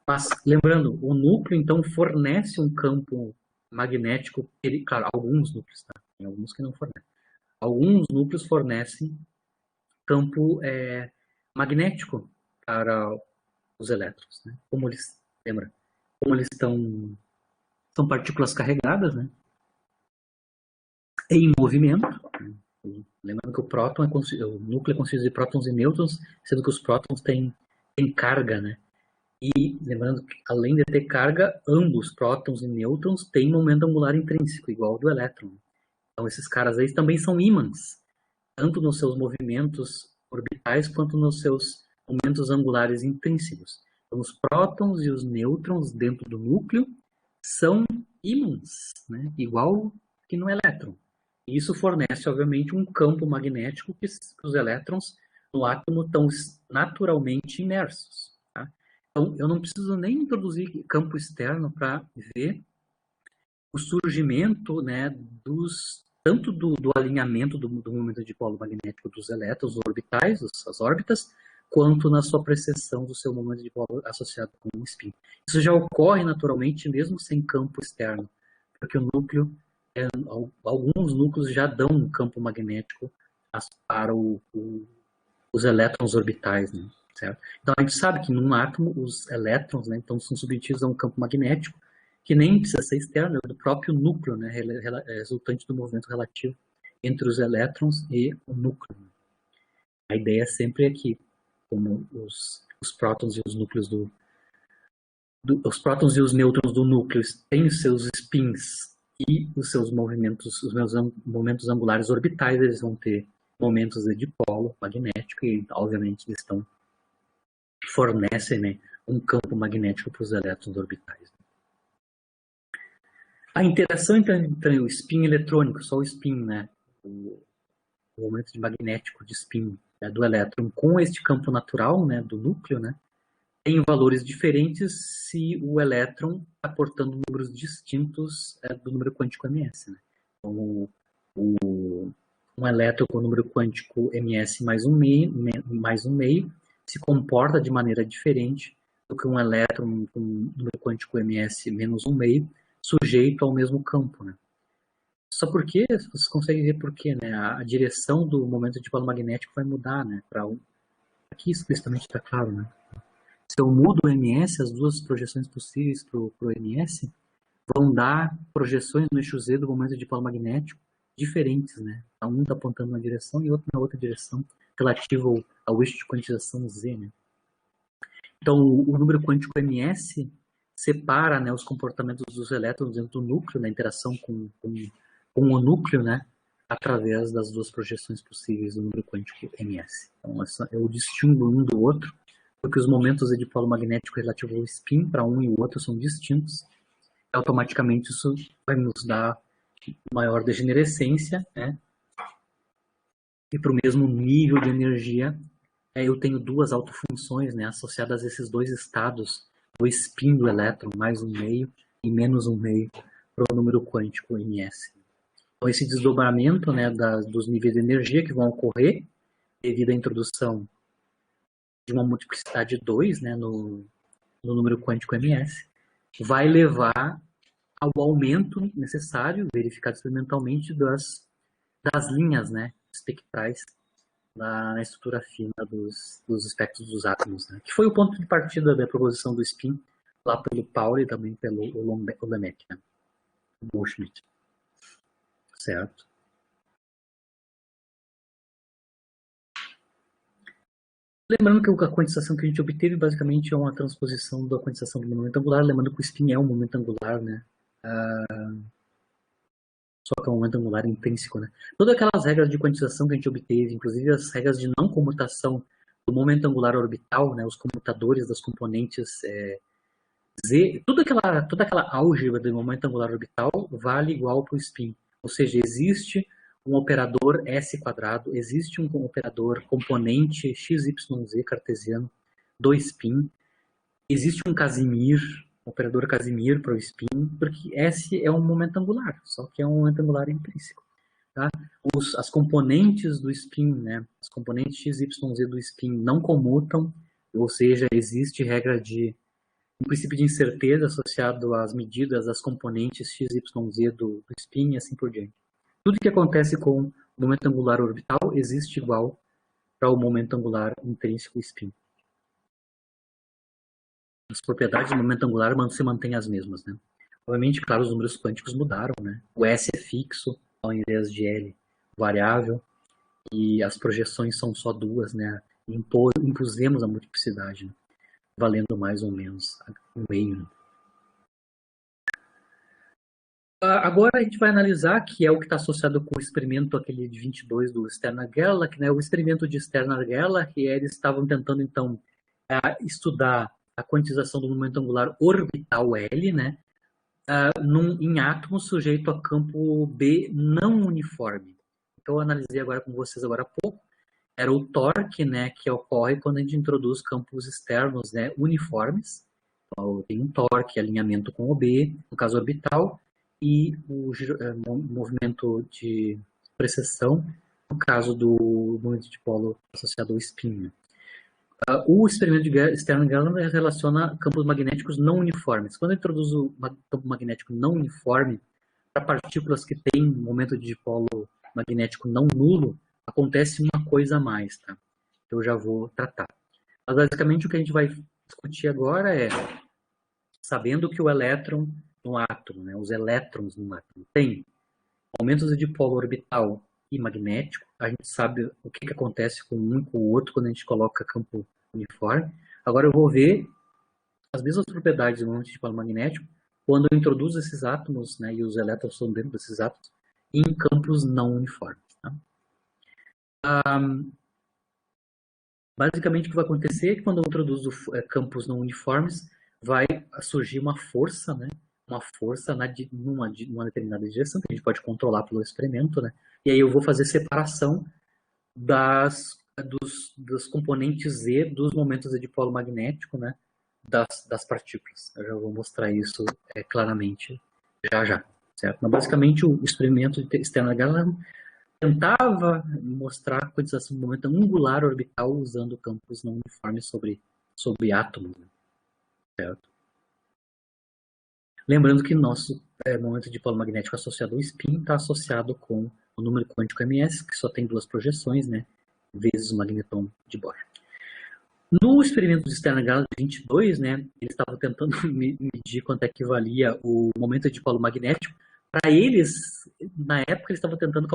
Mas, lembrando, o núcleo, então, fornece um campo magnético, claro, alguns núcleos, tá? Tem alguns que não fornecem. Alguns núcleos fornecem campo magnético para os elétrons, né? Como eles, lembra? Como eles são partículas carregadas, né? Em movimento. Né? Lembrando que o próton o núcleo é constituído de prótons e nêutrons, sendo que os prótons têm carga, né? E lembrando que, além de ter carga, ambos, prótons e nêutrons, têm momento angular intrínseco, igual ao do elétron. Então, esses caras aí também são ímãs, tanto nos seus movimentos orbitais quanto nos seus momentos angulares intrínsecos. Então, os prótons e os nêutrons dentro do núcleo são ímãs, né? Igual que no elétron. E isso fornece, obviamente, um campo magnético que os elétrons no átomo estão naturalmente imersos. Tá? Então, eu não preciso nem introduzir campo externo para ver o surgimento, né, tanto do alinhamento do momento de polo magnético dos elétrons orbitais, as órbitas, quanto na sua precessão do seu momento de polo associado com o spin. Isso já ocorre naturalmente mesmo sem campo externo, porque o núcleo, alguns núcleos já dão um campo magnético para os elétrons orbitais, né, certo? Então a gente sabe que num átomo os elétrons, né, então são submetidos a um campo magnético que nem precisa ser externo, é do próprio núcleo, né, resultante do movimento relativo entre os elétrons e o núcleo. A ideia sempre é que, como os prótons e os núcleos os prótons e os nêutrons do núcleo têm os seus spins e os seus movimentos, os meus momentos angulares orbitais, eles vão ter momentos de dipolo magnético e, obviamente, eles fornecem, né, um campo magnético para os elétrons orbitais. A interação entre o spin eletrônico, só o spin, né, o momento magnético de spin, né, do elétron com este campo natural, né, do núcleo, né, tem valores diferentes se o elétron está portando números distintos do número quântico ms. Né? Então, um elétron com número quântico ms mais um meio se comporta de maneira diferente do que um elétron com número quântico ms menos um meio, sujeito ao mesmo campo, né? Só porque vocês conseguem ver por quê, né? A direção do momento de polo magnético vai mudar, né? Aqui explicitamente está claro, né? Se eu mudo o ms, as duas projeções possíveis para o ms vão dar projeções no eixo z do momento de polo magnético diferentes, né? Um está apontando uma direção e outro na outra direção, relativo ao eixo de quantização z, né? Então, o número quântico ms separa, né, os comportamentos dos elétrons dentro do núcleo, na interação com o núcleo, né, através das duas projeções possíveis do número quântico ms. Então, eu distingo um do outro, porque os momentos de polo magnético relativo ao spin para um e o outro são distintos. Automaticamente isso vai nos dar maior degenerescência, né? E para o mesmo nível de energia, eu tenho duas autofunções, né, associadas a esses dois estados, o spin do elétron, mais um meio e menos um meio, para o número quântico ms. Então, esse desdobramento, né, dos níveis de energia que vão ocorrer devido à introdução de uma multiplicidade 2, né, no número quântico ms, vai levar ao aumento necessário, verificado experimentalmente, das linhas, né, espectrais na estrutura fina dos espectros dos átomos, né? Que foi o ponto de partida da proposição do spin lá pelo Pauli e também pelo Olenek, né? O Goldschmidt. Certo? Lembrando que a quantização que a gente obteve basicamente é uma transposição da quantização do momento angular, lembrando que o spin é um momento angular, né? Só que é um momento angular intrínseco, né? Todas aquelas regras de quantização que a gente obteve, inclusive as regras de não comutação do momento angular orbital, né? Os comutadores das componentes Z, toda aquela álgebra do momento angular orbital vale igual para o spin. Ou seja, existe um operador S quadrado, existe um operador componente XYZ cartesiano do spin, existe um Casimir, operador Casimir para o spin, porque S é um momento angular, só que é um momento angular intrínseco. Tá? As componentes do spin, né, as componentes XYZ do spin não comutam, ou seja, existe regra de um princípio de incerteza associado às medidas das componentes XYZ do spin e assim por diante. Tudo que acontece com o momento angular orbital existe igual para o momento angular intrínseco spin. As propriedades do momento angular se mantêm as mesmas, né? Obviamente, claro, os números quânticos mudaram, né? O S é fixo ao invés de L variável e as projeções são só duas, né? Impusemos a multiplicidade, né? Valendo mais ou menos um meio. Né? Agora a gente vai analisar, que é o que está associado com o experimento aquele de 22 do Sternagella, que, né, o experimento de Sternagella, que eles estavam tentando, então, estudar a quantização do momento angular orbital L, né, em átomos sujeito a campo B não uniforme. Então, eu analisei agora com vocês agora há pouco, era o torque, né, que ocorre quando a gente introduz campos externos, né, uniformes. Então, tem um torque, alinhamento com o B, no caso orbital, e o movimento de precessão, no caso do movimento de polo associado ao spin. O experimento de Stern-Gerlach relaciona campos magnéticos não uniformes. Quando eu introduzo um campo magnético não uniforme para partículas que têm momento de dipolo magnético não nulo, acontece uma coisa a mais, tá? Eu já vou tratar. Mas basicamente o que a gente vai discutir agora é, sabendo que o elétron no átomo, né, os elétrons no átomo, tem momentos de dipolo orbital e magnético, a gente sabe o que acontece com um e com o outro quando a gente coloca campo uniforme. Agora eu vou ver as mesmas propriedades do momento de dipolo magnético quando eu introduzo esses átomos, né, e os elétrons estão dentro desses átomos, em campos não uniformes. Tá? Basicamente o que vai acontecer é que quando eu introduzo campos não uniformes, vai surgir uma força, né, numa determinada direção, que a gente pode controlar pelo experimento, né, e aí eu vou fazer separação dos componentes Z dos momentos de dipolo magnético, né, das partículas. Eu já vou mostrar isso claramente já, certo? Mas basicamente o experimento de Stern-Gerlach tentava mostrar a quantização do momento angular orbital usando campos não uniformes sobre átomos, né, certo? Lembrando que nosso momento de dipolo magnético associado ao spin está associado com o número quântico ms, que só tem duas projeções, né, vezes o magnetron de Bohr. No experimento de Stern-Gerlach 22, né, eles estavam tentando medir quanto é que valia o momento de dipolo magnético. Para eles, na época, eles estavam tentando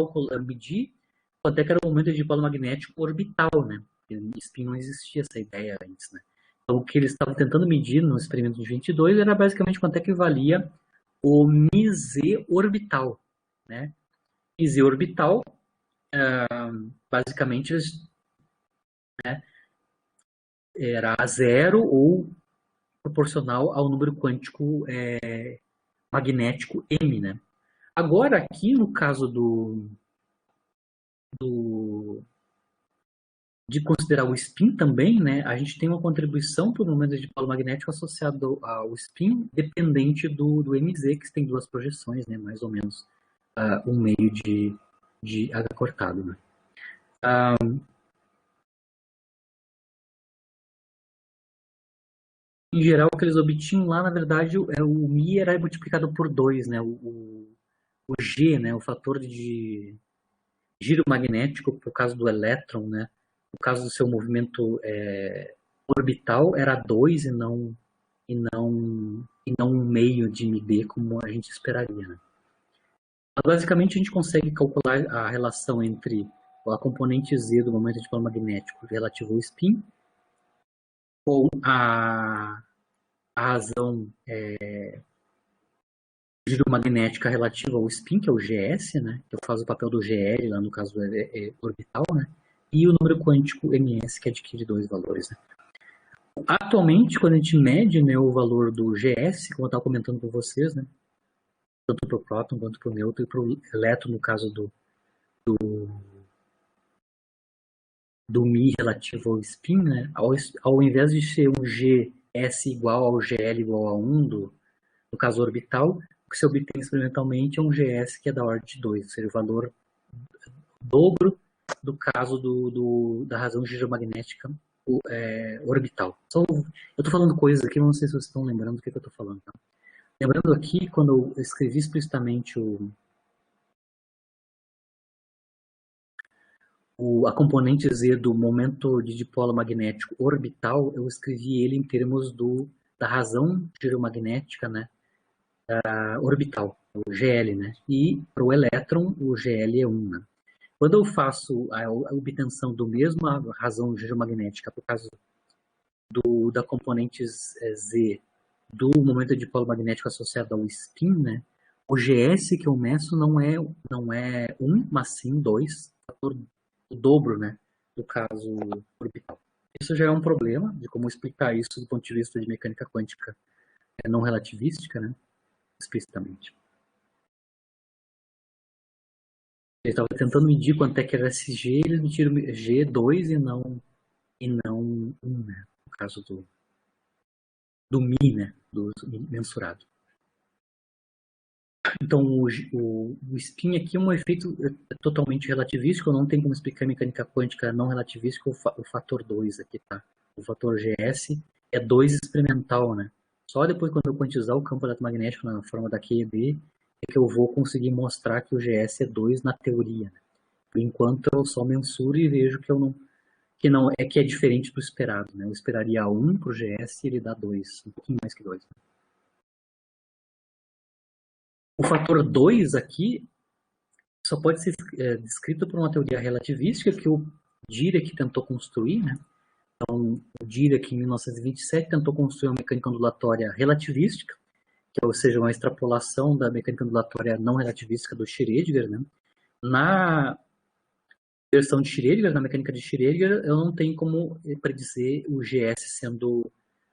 medir quanto é que era o momento de dipolo magnético orbital, né? Em spin não existia essa ideia antes, né? Então, o que eles estavam tentando medir no experimento de 22 era basicamente quanto é que valia o μz orbital, né? μz orbital, basicamente, né, era zero ou proporcional ao número quântico magnético m, né? Agora, aqui no caso de considerar o spin também, né, a gente tem uma contribuição para o momento de dipolo magnético associado ao spin, dependente do MZ, que tem duas projeções, né, mais ou menos um meio de H cortado. Né? Em geral, o que eles obtinham lá, na verdade, o Mi era multiplicado por 2, né, o G, né, o fator de giro magnético, por causa do elétron, né, no caso do seu movimento orbital, era 2 e não um meio de MB, como a gente esperaria. Né? Basicamente, a gente consegue calcular a relação entre a componente Z do momento de dipolo magnético relativo ao spin, com a razão giromagnética relativa ao spin, que é o GS, né, que faz o papel do GL, lá no caso do orbital, né, e o número quântico ms, que adquire dois valores. Né. Atualmente, quando a gente mede, né, o valor do GS, como eu estava comentando com vocês, né, tanto para o próton quanto para o nêutron e para o elétron, no caso do Mi relativo ao spin, né, ao invés de ser um GS igual ao GL igual a 1, no caso orbital, o que se obtém experimentalmente é um GS que é da ordem de 2, ou seja, o valor dobro do caso da razão giromagnética orbital. Eu estou falando coisas aqui, não sei se vocês estão lembrando do que eu estou falando. Tá? Lembrando aqui, quando eu escrevi explicitamente a componente Z do momento de dipolo magnético orbital, eu escrevi ele em termos da razão giromagnética, né, orbital, o GL, né, e para o elétron o GL é 1. Né. Quando eu faço a obtenção do mesma razão giromagnética por causa da componente Z do momento de dipolo magnético associado ao spin, né, O GS que eu meço não é 1, mas sim 2, o dobro, né, do caso orbital. Isso já é um problema de como explicar isso do ponto de vista de mecânica quântica não relativística, né, explicitamente. Ele estava tentando medir quanto é que era esse G, eles mediram G2 e não 1, né, no caso do Mi, né, do mensurado. Então, o spin aqui é um efeito totalmente relativístico, não tem como explicar a mecânica quântica não relativística o fator 2 aqui, tá? O fator GS é 2 experimental, né? Só depois, quando eu quantizar o campo eletromagnético na forma da QED, é que eu vou conseguir mostrar que o GS é 2 na teoria, né? Por enquanto, eu só mensuro e vejo que é diferente do esperado, né? Eu esperaria 1 para o GS e ele dá 2, um pouquinho mais que 2. O fator 2 aqui só pode ser descrito por uma teoria relativística que o Dirac tentou construir, né? Então, o Dirac, em 1927, tentou construir uma mecânica ondulatória relativística, que ou seja, uma extrapolação da mecânica ondulatória não relativística do Schrödinger, né? Na versão de Schrödinger, na mecânica de Schrödinger, eu não tenho como predizer o GS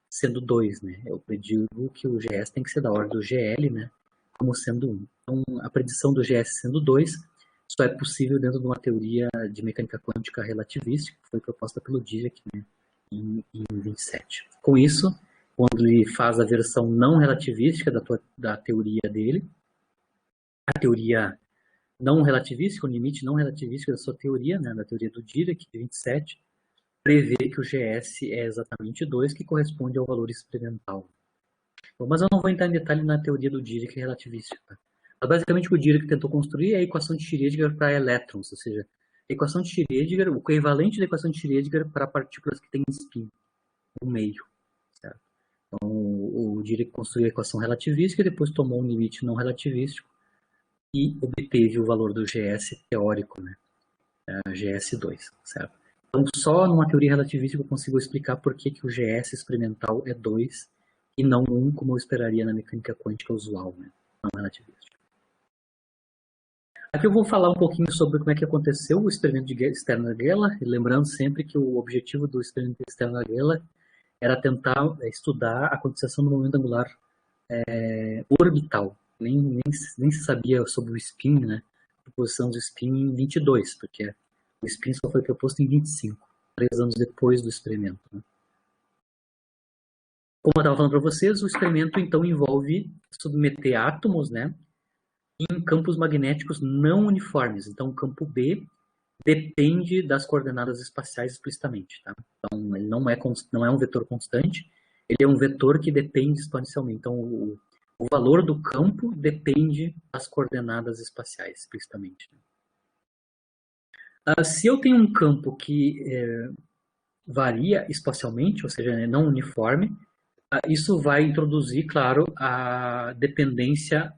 sendo 2, né? Eu predigo que o GS tem que ser da ordem do GL, né? Como sendo 1. Então, a predição do GS sendo 2 só é possível dentro de uma teoria de mecânica quântica relativística, que foi proposta pelo Dirac, né, em 27. Com isso, quando ele faz a versão não relativística da teoria dele, a teoria não relativística, o limite não relativístico da sua teoria, né, da teoria do Dirac, de 27, prevê que o GS é exatamente 2, que corresponde ao valor experimental. Bom, mas eu não vou entrar em detalhe na teoria do Dirac relativística. Tá? Mas basicamente o que o Dirac tentou construir é a equação de Schrödinger para elétrons, ou seja, a equação de Schrödinger, o equivalente da equação de Schrödinger para partículas que têm spin no meio. Certo? Então o Dirac construiu a equação relativística e depois tomou um limite não relativístico e obteve o valor do GS teórico, né? GS2, certo? Então, só numa teoria relativística eu consigo explicar por que o GS experimental é 2 e não 1, como eu esperaria na mecânica quântica usual, né? Não relativística. Aqui eu vou falar um pouquinho sobre como é que aconteceu o experimento de Stern-Geller, lembrando sempre que o objetivo do experimento de Stern-Geller era tentar estudar a quantização do momento angular orbital. Nem se sabia sobre o spin, né? A proposição do spin em 22, porque o spin só foi proposto em 25, 3 anos depois do experimento. Né? Como eu estava falando para vocês, o experimento então envolve submeter átomos, né, em campos magnéticos não uniformes. Então, o campo B depende das coordenadas espaciais explicitamente. Tá? Então, ele não é um vetor constante, ele é um vetor que depende exponencialmente. Então, o valor do campo depende das coordenadas espaciais explicitamente. Se eu tenho um campo que varia espacialmente, ou seja, é não uniforme, isso vai introduzir, claro, a dependência,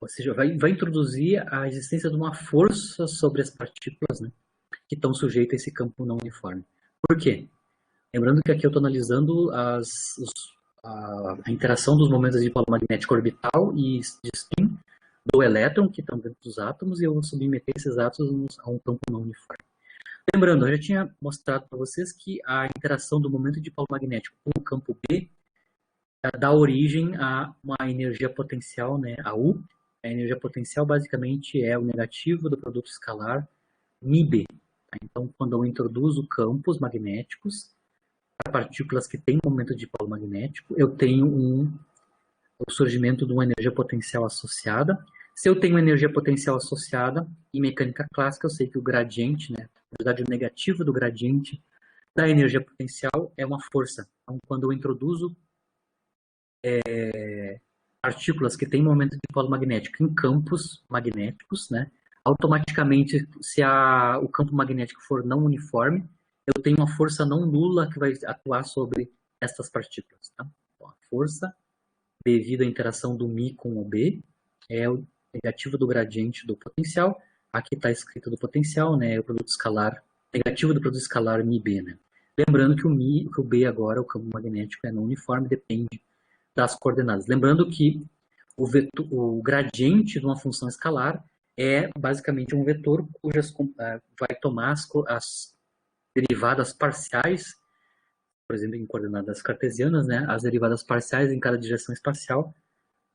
ou seja, vai introduzir a existência de uma força sobre as partículas, né, que estão sujeitas a esse campo não uniforme. Por quê? Lembrando que aqui eu estou analisando a interação dos momentos de polo magnético orbital e de spin do elétron, que estão dentro dos átomos, e eu vou submeter esses átomos a um campo não uniforme. Lembrando, eu já tinha mostrado para vocês que a interação do momento de polo magnético com o campo B dá origem a uma energia potencial, né, a U. A energia potencial basicamente é o negativo do produto escalar μB. Tá? Então, quando eu introduzo campos magnéticos para partículas que têm momento de polo magnético, eu tenho o surgimento de uma energia potencial associada. Se eu tenho energia potencial associada, em mecânica clássica, eu sei que o gradiente, né, na verdade, o negativo do gradiente da energia potencial é uma força. Então, quando eu introduzo partículas que têm momento de polo magnético em campos magnéticos, né, automaticamente, se o campo magnético for não uniforme, eu tenho uma força não nula que vai atuar sobre essas partículas. Tá? Então, a força devido à interação do Mi com o B é o negativo do gradiente do potencial. Aqui está escrito do potencial, né, o produto escalar, negativo do produto escalar MiB. Né? Lembrando que o B agora, o campo magnético, é não uniforme, depende das coordenadas. Lembrando que o gradiente de uma função escalar é basicamente um vetor cujas vai tomar as derivadas parciais, por exemplo, em coordenadas cartesianas, né, as derivadas parciais em cada direção espacial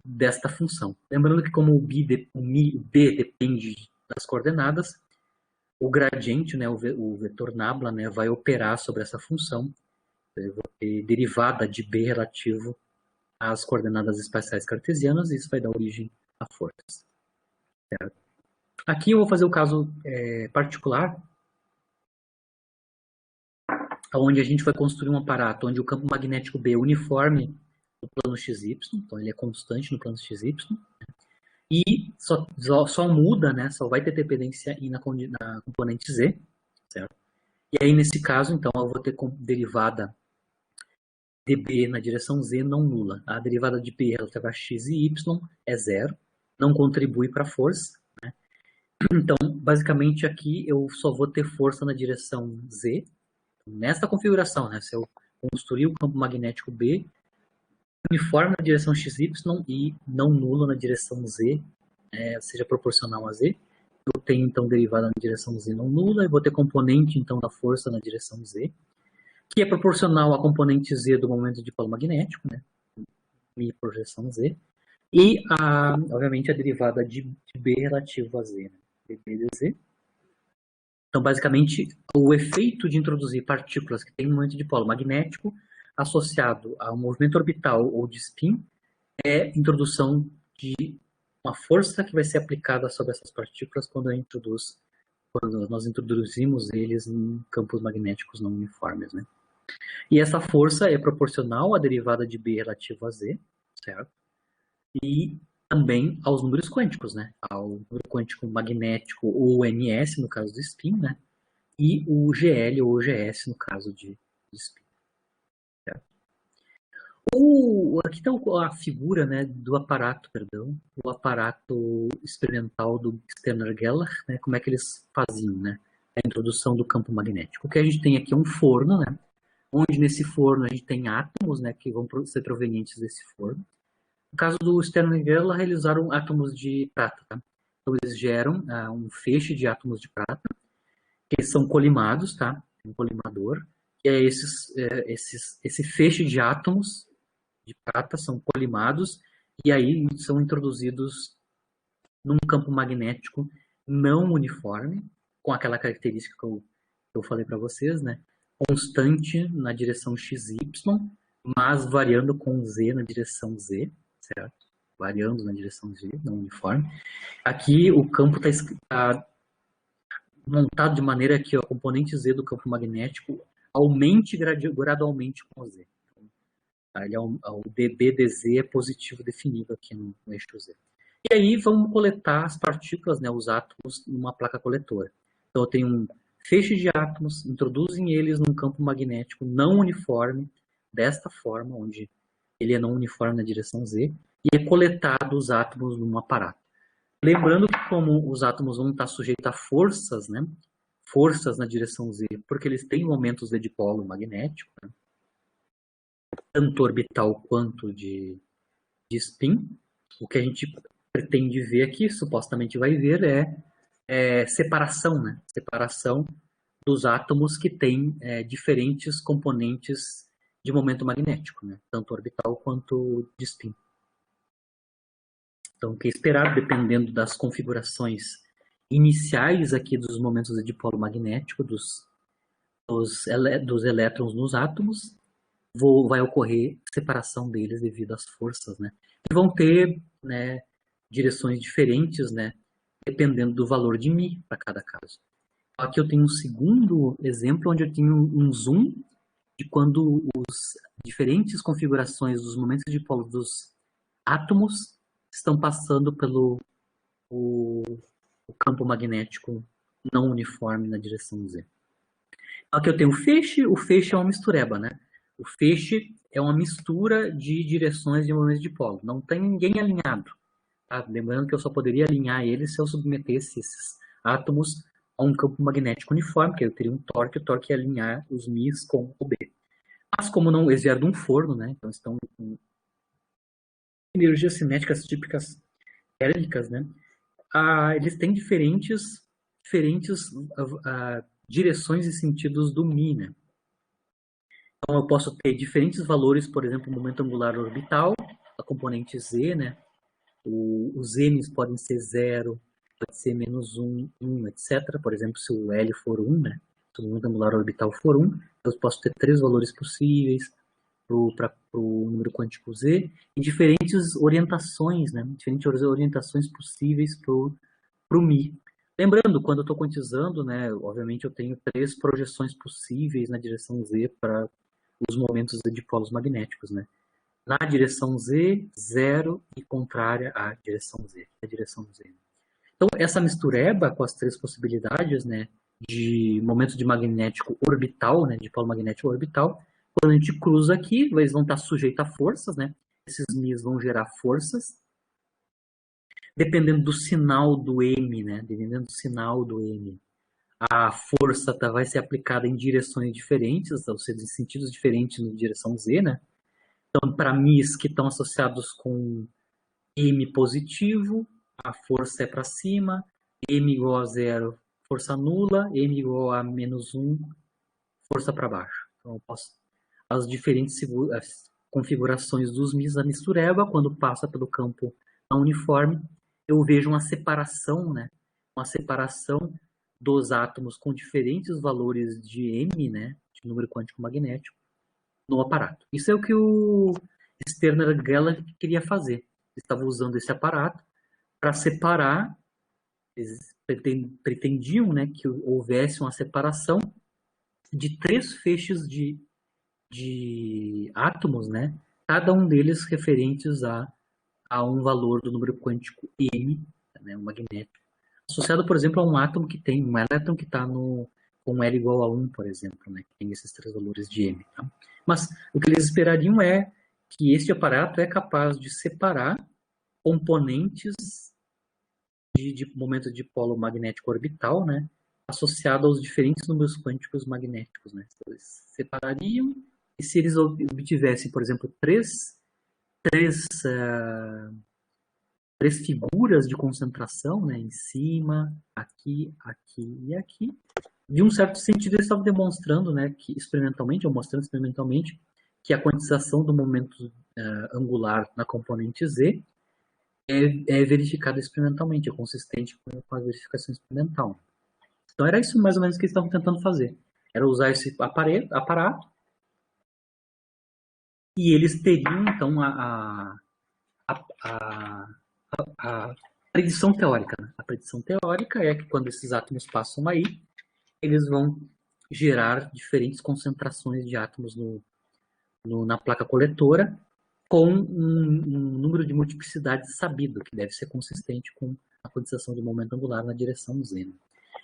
desta função. Lembrando que como o b depende das coordenadas, o gradiente, né, o vetor nabla, né, vai operar sobre essa função, eu vou ter derivada de b relativo às coordenadas espaciais cartesianas, e isso vai dar origem a forças. Certo? Aqui eu vou fazer o caso particular, onde a gente vai construir um aparato onde o campo magnético B é uniforme no plano XY, então ele é constante no plano XY, e só muda, né, só vai ter dependência na componente Z, certo? E aí, nesse caso, então, eu vou ter derivada dB na direção Z não nula. A derivada de B relativa a x e y é zero, não contribui para a força, né? Então, basicamente, aqui eu só vou ter força na direção Z. Nesta configuração, né, se eu construir o campo magnético B, uniforme na direção XY e não nulo na direção Z, seja proporcional a Z, eu tenho, então, derivada na direção Z não nula, e vou ter componente, então, da força na direção Z, que é proporcional à componente Z do momento de polo magnético, né? E projeção Z. E, obviamente, a derivada de B relativo a Z, né? dB dZ. Então, basicamente, o efeito de introduzir partículas que têm um momento de polo magnético associado a um movimento orbital ou de spin é a introdução de uma força que vai ser aplicada sobre essas partículas quando nós introduzimos eles em campos magnéticos não uniformes, né? E essa força é proporcional à derivada de B relativo a Z, certo? E também aos números quânticos, né? Ao número quântico magnético, ou NS, no caso do spin, né? E o GL ou GS, no caso de spin. Certo? Aqui está a figura, né, do aparato, o aparato experimental do Sterner-Geller, né? Como é que eles faziam, né? A introdução do campo magnético. O que a gente tem aqui é um forno, né? Onde nesse forno a gente tem átomos, né, que vão ser provenientes desse forno. No caso do Sterner-Geller, eles usaram átomos de prata. Tá? Então eles geram um feixe de átomos de prata, que eles são colimados, tá? Um colimador. E é esse feixe de átomos de prata são colimados e aí são introduzidos num campo magnético não uniforme, com aquela característica que eu falei para vocês, né? Constante na direção XY, mas variando com Z na direção Z, certo? Variando na direção Z, não uniforme. Aqui o campo está montado de maneira que o componente Z do campo magnético aumente gradualmente com Z. Então, o dB/dZ é positivo definido aqui no eixo Z. E aí vamos coletar as partículas, né, os átomos, numa placa coletora. Então eu tenho um feixe de átomos, introduzem eles num campo magnético não uniforme, desta forma, onde ele é não uniforme na direção Z, e é coletado os átomos num aparato. Lembrando que como os átomos vão estar sujeitos a forças, né, forças na direção Z, porque eles têm momentos de dipolo magnético, né, tanto orbital quanto de spin, o que a gente pretende ver aqui, supostamente vai ver, é separação, né? Separação dos átomos que têm diferentes componentes de momento magnético, né? Tanto orbital quanto de spin. Então, o que é esperado, dependendo das configurações iniciais aqui dos momentos de dipolo magnético dos elétrons nos átomos, vai ocorrer separação deles devido às forças, né? E vão ter, né, direções diferentes, né, dependendo do valor de μ para cada caso. Aqui eu tenho um segundo exemplo onde eu tenho um zoom de quando as diferentes configurações dos momentos de polo dos átomos estão passando pelo o campo magnético não uniforme na direção Z. Aqui eu tenho o feixe é uma mistureba, né? O feixe é uma mistura de direções de momentos de polo. Não tem ninguém alinhado. Tá? Lembrando que eu só poderia alinhar ele se eu submetesse esses átomos a um campo magnético uniforme, que eu teria um torque, o torque ia alinhar os μ's com o B. Mas como não, eles vieram de um forno, né? Então estão energias cinéticas típicas térmicas, né? Eles têm diferentes direções e sentidos do Mi, né? Então eu posso ter diferentes valores, por exemplo, o momento angular orbital, a componente Z, né? Os M's podem ser 0, pode ser menos 1, 1, etc. Por exemplo, se o L for 1, né? Se o momento angular orbital for 1, eu posso ter 3 valores possíveis para o número quântico Z e diferentes orientações, né? Diferentes orientações possíveis para o Mi. Lembrando, quando eu estou quantizando, né, obviamente eu tenho 3 projeções possíveis na direção Z para os momentos de polos magnéticos, né? Na direção Z, 0 e contrária à direção Z. A direção Z. Então, essa mistureba com as 3 possibilidades, né, de momento de magnético orbital, né, de polo magnético orbital, quando a gente cruza aqui, eles vão estar sujeitos a forças, né? Esses Mi's vão gerar forças. Dependendo do sinal do M, né? Dependendo do sinal do M, a força vai ser aplicada em direções diferentes, ou seja, em sentidos diferentes na direção Z, né? Então, para Mi's que estão associados com M positivo, a força é para cima, M igual a 0, força nula, M igual a menos 1, força para baixo. Então, eu posso as diferentes as configurações dos Mi's da mistureba, quando passa pelo campo não uniforme, eu vejo uma separação, né? Uma separação dos átomos com diferentes valores de M, né? De número quântico magnético, no aparato. Isso é o que o Stirner-Gellert queria fazer. Ele estava usando esse aparato para separar, eles pretendiam, né, que houvesse uma separação de 3 feixes de átomos, né, cada um deles referentes a um valor do número quântico M, né, o magnético, associado, por exemplo, a um átomo que tem um elétron que está com L igual a 1, por exemplo, né, que tem esses 3 valores de M. Tá? Mas o que eles esperariam é que este aparato é capaz de separar componentes de momento de polo magnético orbital, né, associado aos diferentes números quânticos magnéticos. Né? Então, eles separariam, e se eles obtivessem, por exemplo, três figuras de concentração, né, em cima, aqui, aqui e aqui, de um certo sentido, eles estavam demonstrando, né, que experimentalmente, ou mostrando experimentalmente, que a quantização do momento angular na componente Z é verificada experimentalmente, é consistente com a verificação experimental. Então era isso mais ou menos que eles estavam tentando fazer. Era usar esse aparato e eles teriam, então, a predição teórica. Né? A predição teórica é que quando esses átomos passam aí, eles vão gerar diferentes concentrações de átomos na placa coletora com um número de multiplicidades sabido, que deve ser consistente com a quantização de momento angular na direção Z.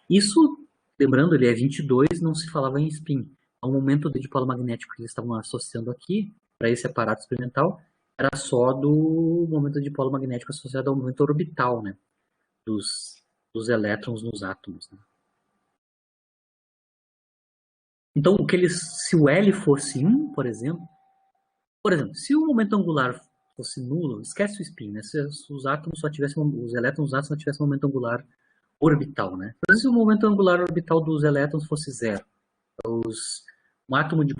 Isso, lembrando, ele é 22, não se falava em spin. O momento de dipolo magnético que eles estavam associando aqui, para esse aparato experimental, era só do momento de dipolo magnético associado ao momento orbital, né, dos elétrons nos átomos. Né. Então, se o L fosse 1, por exemplo, se o momento angular fosse nulo, esquece o spin, né? Se os átomos só tivessem, os elétrons dos átomos só tivessem momento angular orbital, né? Mas se o momento angular orbital dos elétrons fosse 0, por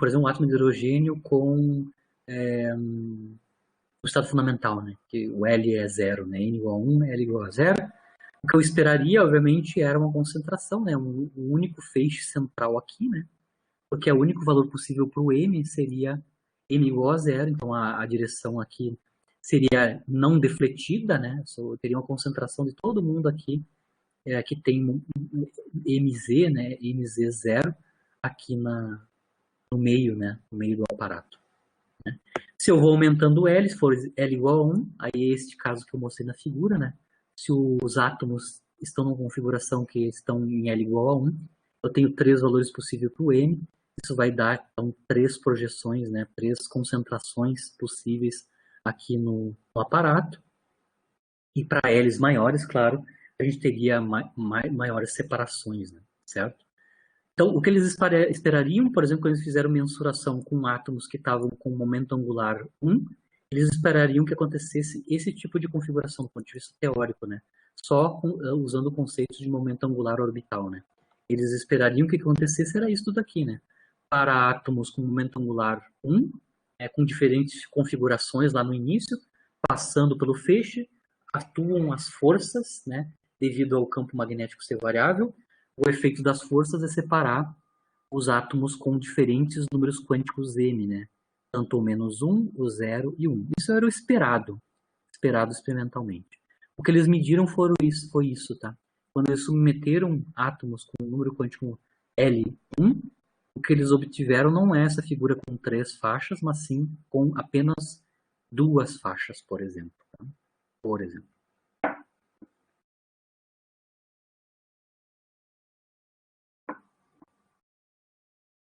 exemplo, um átomo de hidrogênio com o estado fundamental, né? Que o L é 0, né? N igual a 1, L igual a 0. O que eu esperaria, obviamente, era uma concentração, né? Um único feixe central aqui, né? Porque o único valor possível para o M seria M igual a 0, então a direção aqui seria não defletida, né? Só teria uma concentração de todo mundo aqui que tem MZ, né? MZ0 aqui no meio, né? No meio do aparato. Né? Se eu vou aumentando L, se for L igual a 1, aí é este caso que eu mostrei na figura, né? Se os átomos estão numa configuração que estão em L igual a 1, eu tenho 3 valores possíveis para o M, isso vai dar, então, 3 projeções, né? 3 concentrações possíveis aqui no aparato. E para L's maiores, claro, a gente teria maiores separações, né? Certo? Então, o que eles esperariam, por exemplo, quando eles fizeram mensuração com átomos que estavam com momento angular 1, eles esperariam que acontecesse esse tipo de configuração, do ponto de vista teórico, né? Só usando o conceito de momento angular orbital, né? Eles esperariam que acontecesse era isso daqui, né? Para átomos com momento angular 1, com diferentes configurações lá no início, passando pelo feixe, atuam as forças, né? Devido ao campo magnético ser variável, o efeito das forças é separar os átomos com diferentes números quânticos m, né? Tanto o -1, o 0 e 1. Isso era o esperado experimentalmente. O que eles mediram foi isso, tá? Quando eles submeteram átomos com um número quântico L1, o que eles obtiveram não é essa figura com 3 faixas, mas sim com apenas 2 faixas, por exemplo. Tá? Por exemplo.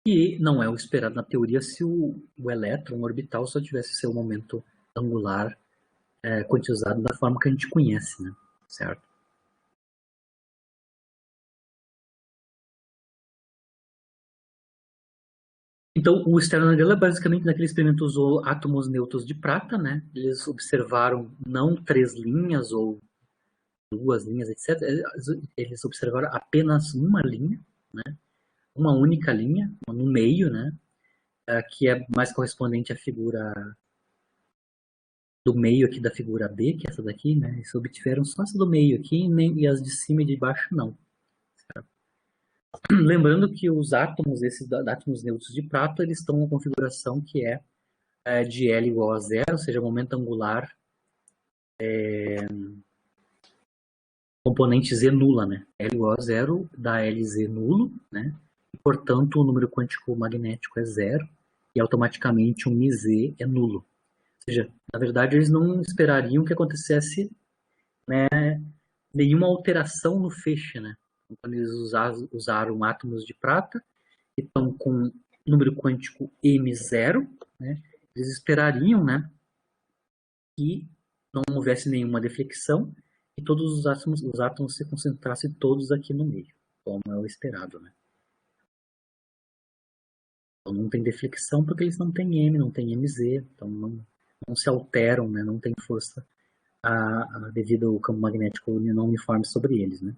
E não é o esperado na teoria se o elétron orbital só tivesse seu momento angular quantizado da forma que a gente conhece, né? Certo? Então, o Stern-Gell basicamente naquele experimento usou átomos neutros de prata, né? Eles observaram não 3 linhas ou 2 linhas, etc. Eles observaram apenas uma linha, né? Uma única linha, no meio, né? Que é mais correspondente à figura do meio aqui da figura B, que é essa daqui, né? Eles obtiveram só essa do meio aqui e as de cima e de baixo não. Certo? Lembrando que os átomos, esses átomos neutros de prata, eles estão na configuração que é de L igual a zero, ou seja, momento angular componente Z nula, né? L igual a zero dá LZ nulo, né? E, portanto, o número quântico magnético é zero e automaticamente um MZ é nulo. Ou seja, na verdade, eles não esperariam que acontecesse, né, nenhuma alteração no feixe, né? Quando eles usaram átomos de prata, que estão com número quântico M0, né? Eles esperariam, né, que não houvesse nenhuma deflexão e todos os átomos se concentrassem todos aqui no meio, como é o esperado, né? Então não tem deflexão porque eles não têm M, não têm MZ, então não se alteram, né? Não tem força devido ao campo magnético não uniforme sobre eles, né?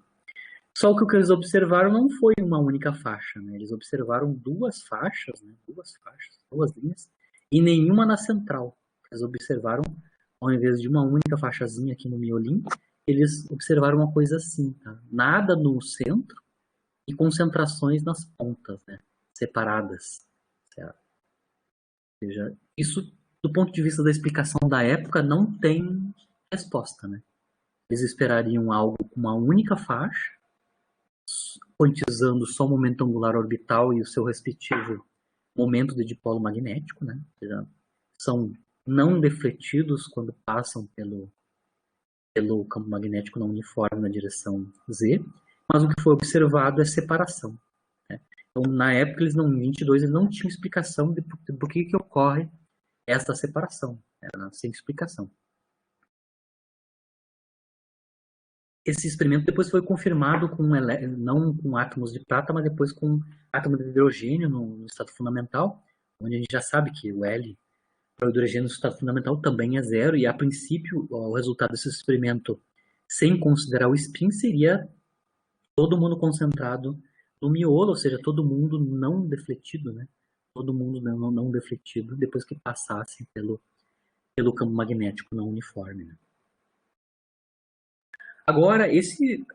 Só que o que eles observaram não foi uma única faixa, né? Eles observaram duas faixas, né? Duas linhas, e nenhuma na central. Eles observaram, ao invés de uma única faixazinha aqui no miolim, eles observaram uma coisa assim, tá? Nada no centro e concentrações nas pontas, né? Separadas. Certo? Ou seja, isso, do ponto de vista da explicação da época, não tem resposta, né? Eles esperariam algo com uma única faixa, quantizando só o momento angular orbital e o seu respectivo momento de dipolo magnético, né? Ou seja, são não defletidos quando passam pelo campo magnético não uniforme na direção Z, mas o que foi observado é separação. Né? Então, na época, em 22, eles não tinham explicação de por que ocorre essa separação. Era sem explicação. Esse experimento depois foi confirmado não com átomos de prata, mas depois com átomos de hidrogênio no estado fundamental, onde a gente já sabe que o L para o hidrogênio no estado fundamental também é zero, e a princípio o resultado desse experimento, sem considerar o spin, seria todo mundo concentrado no miolo, ou seja, todo mundo não defletido, né? Todo mundo não defletido depois que passasse pelo campo magnético não uniforme. Né? Agora,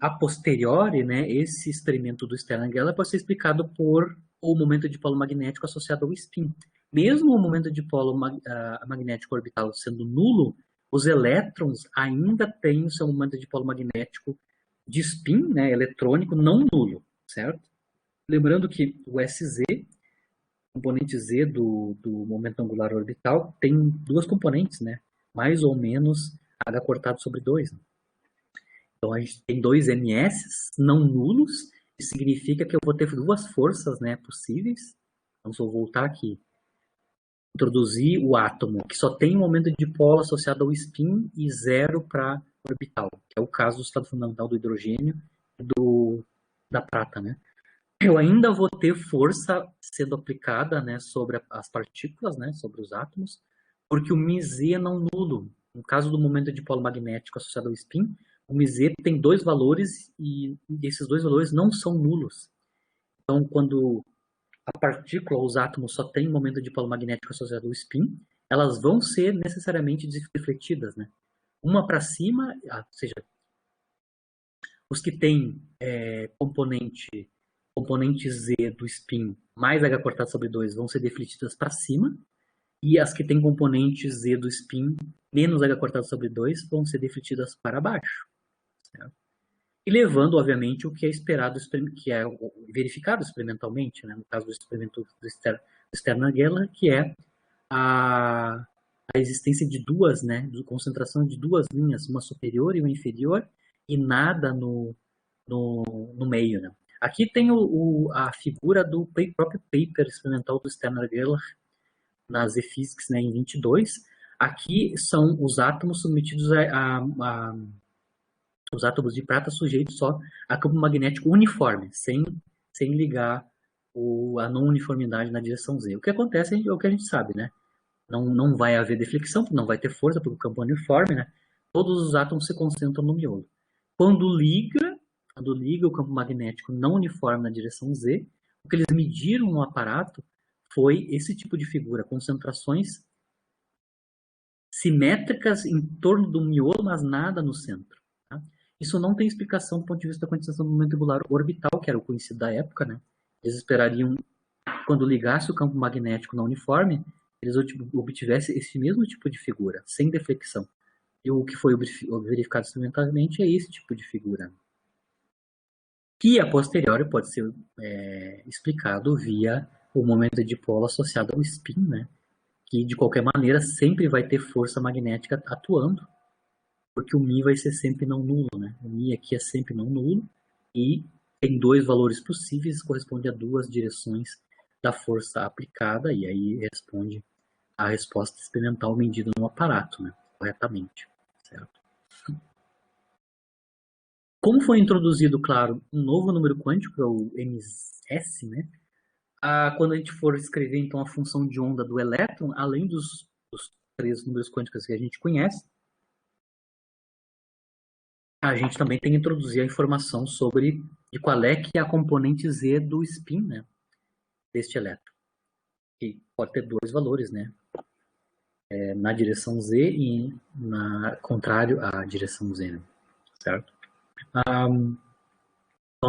a posteriori, né, esse experimento do Stern-Geller pode ser explicado por o momento de polo magnético associado ao spin. Mesmo o momento de polo magnético orbital sendo nulo, os elétrons ainda têm o seu momento de polo magnético de spin, né, eletrônico, não nulo, certo? Lembrando que o SZ, componente Z do momento angular orbital, tem duas componentes, né? Mais ou menos H cortado sobre 2. Né? Então a gente tem dois MS não nulos, que significa que eu vou ter duas forças, né, possíveis. Então se eu voltar aqui, introduzir o átomo, que só tem um momento de dipolo associado ao spin e zero para orbital, que é o caso do estado fundamental do hidrogênio e da prata, né? Eu ainda vou ter força sendo aplicada, né, sobre as partículas, né, sobre os átomos, porque o μz é não nulo. No caso do momento de polo magnético associado ao spin, o μz tem dois valores e esses dois valores não são nulos. Então, quando a partícula, os átomos, só têm momento de polo magnético associado ao spin, elas vão ser necessariamente defletidas, né? Uma para cima, ou seja, os que têm componente Z do spin mais H cortado sobre 2 vão ser defletidas para cima, e as que têm componente Z do spin menos H cortado sobre 2 vão ser defletidas para baixo. Certo? E levando, obviamente, o que é esperado, que é verificado experimentalmente, né? No caso do experimento do Stern-Geller, que é a existência de duas, né? De concentração de duas linhas, uma superior e uma inferior, e nada no meio, né? Aqui tem a figura do próprio paper experimental do Stern-Geller na Z-Physics, né, em 22. Aqui são os átomos submetidos os átomos de prata sujeitos só a campo magnético uniforme, sem ligar a não uniformidade na direção Z. O que acontece é o que a gente sabe, né? Não vai haver deflexão, não vai ter força porque o campo é uniforme, né? Todos os átomos se concentram no miolo. Quando liga o campo magnético não uniforme na direção Z, o que eles mediram no aparato foi esse tipo de figura, concentrações simétricas em torno do miolo, mas nada no centro. Tá? Isso não tem explicação do ponto de vista da quantização do momento angular orbital, que era o conhecido da época, né? Eles esperariam, quando ligasse o campo magnético na uniforme, eles obtivessem esse mesmo tipo de figura, sem deflexão. E o que foi verificado experimentalmente é esse tipo de figura. Que, a posteriori, pode ser explicado via o momento de dipolo associado ao spin, né? Que, de qualquer maneira, sempre vai ter força magnética atuando, porque o μ vai ser sempre não nulo, né? O μ aqui é sempre não nulo, e tem dois valores possíveis, corresponde a duas direções da força aplicada, e aí responde a resposta experimental medida no aparato, né? Corretamente, certo? Como foi introduzido, claro, um novo número quântico, o ms, né? Quando a gente for escrever, então, a função de onda do elétron, além dos três números quânticos que a gente conhece, a gente também tem que introduzir a informação sobre de qual é que é a componente Z do spin, né, deste elétron. Que pode ter dois valores, né, na direção Z e contrário à direção Z, né, certo? Então,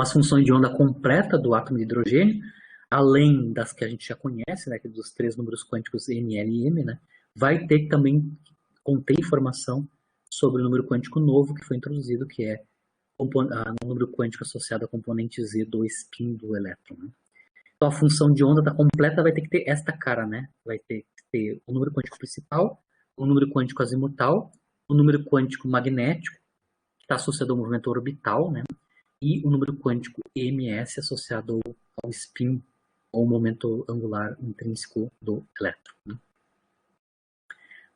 as funções de onda completa do átomo de hidrogênio, além das que a gente já conhece, né, que dos três números quânticos M, L e M, né, vai ter que também conter informação sobre o número quântico novo que foi introduzido, que é o número quântico associado à componente Z do spin do elétron. Né? Então, a função de onda tá completa vai ter que ter esta cara, né? Vai ter que ter o número quântico principal, o número quântico azimutal, o número quântico magnético, que está associado ao movimento orbital, né? E o número quântico ms associado ao spin, ou momento angular intrínseco do elétron. Né?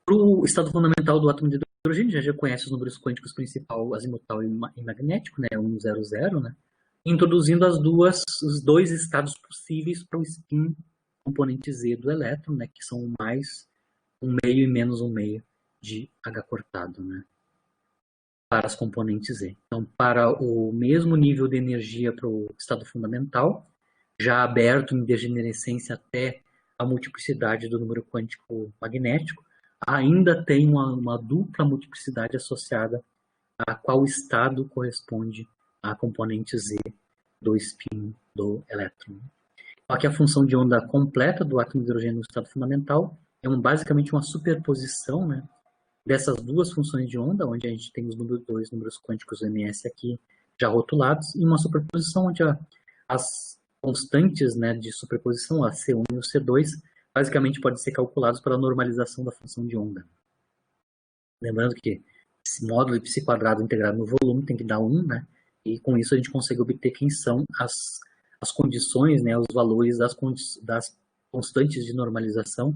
Para o estado fundamental do átomo de hidrogênio, já conhece os números quânticos principal, azimutal e magnético, né? 1, 0, 0, né? Introduzindo os dois estados possíveis para o spin componente Z do elétron, né? Que são mais 1 meio e menos 1 meio de H cortado, né? Para as componentes Z. Então, para o mesmo nível de energia para o estado fundamental, já aberto em degenerescência até a multiplicidade do número quântico magnético, ainda tem uma dupla multiplicidade associada a qual estado corresponde à componente Z do spin do elétron. Aqui a função de onda completa do átomo de hidrogênio no estado fundamental é basicamente uma superposição, né, dessas duas funções de onda, onde a gente tem os dois números quânticos ms aqui já rotulados, e uma superposição onde as constantes, né, de superposição, a C1 e o C2, basicamente podem ser calculados pela normalização da função de onda. Lembrando que esse módulo de π quadrado integrado no volume tem que dar 1, né? E com isso a gente consegue obter quem são as condições, né, os valores das constantes de normalização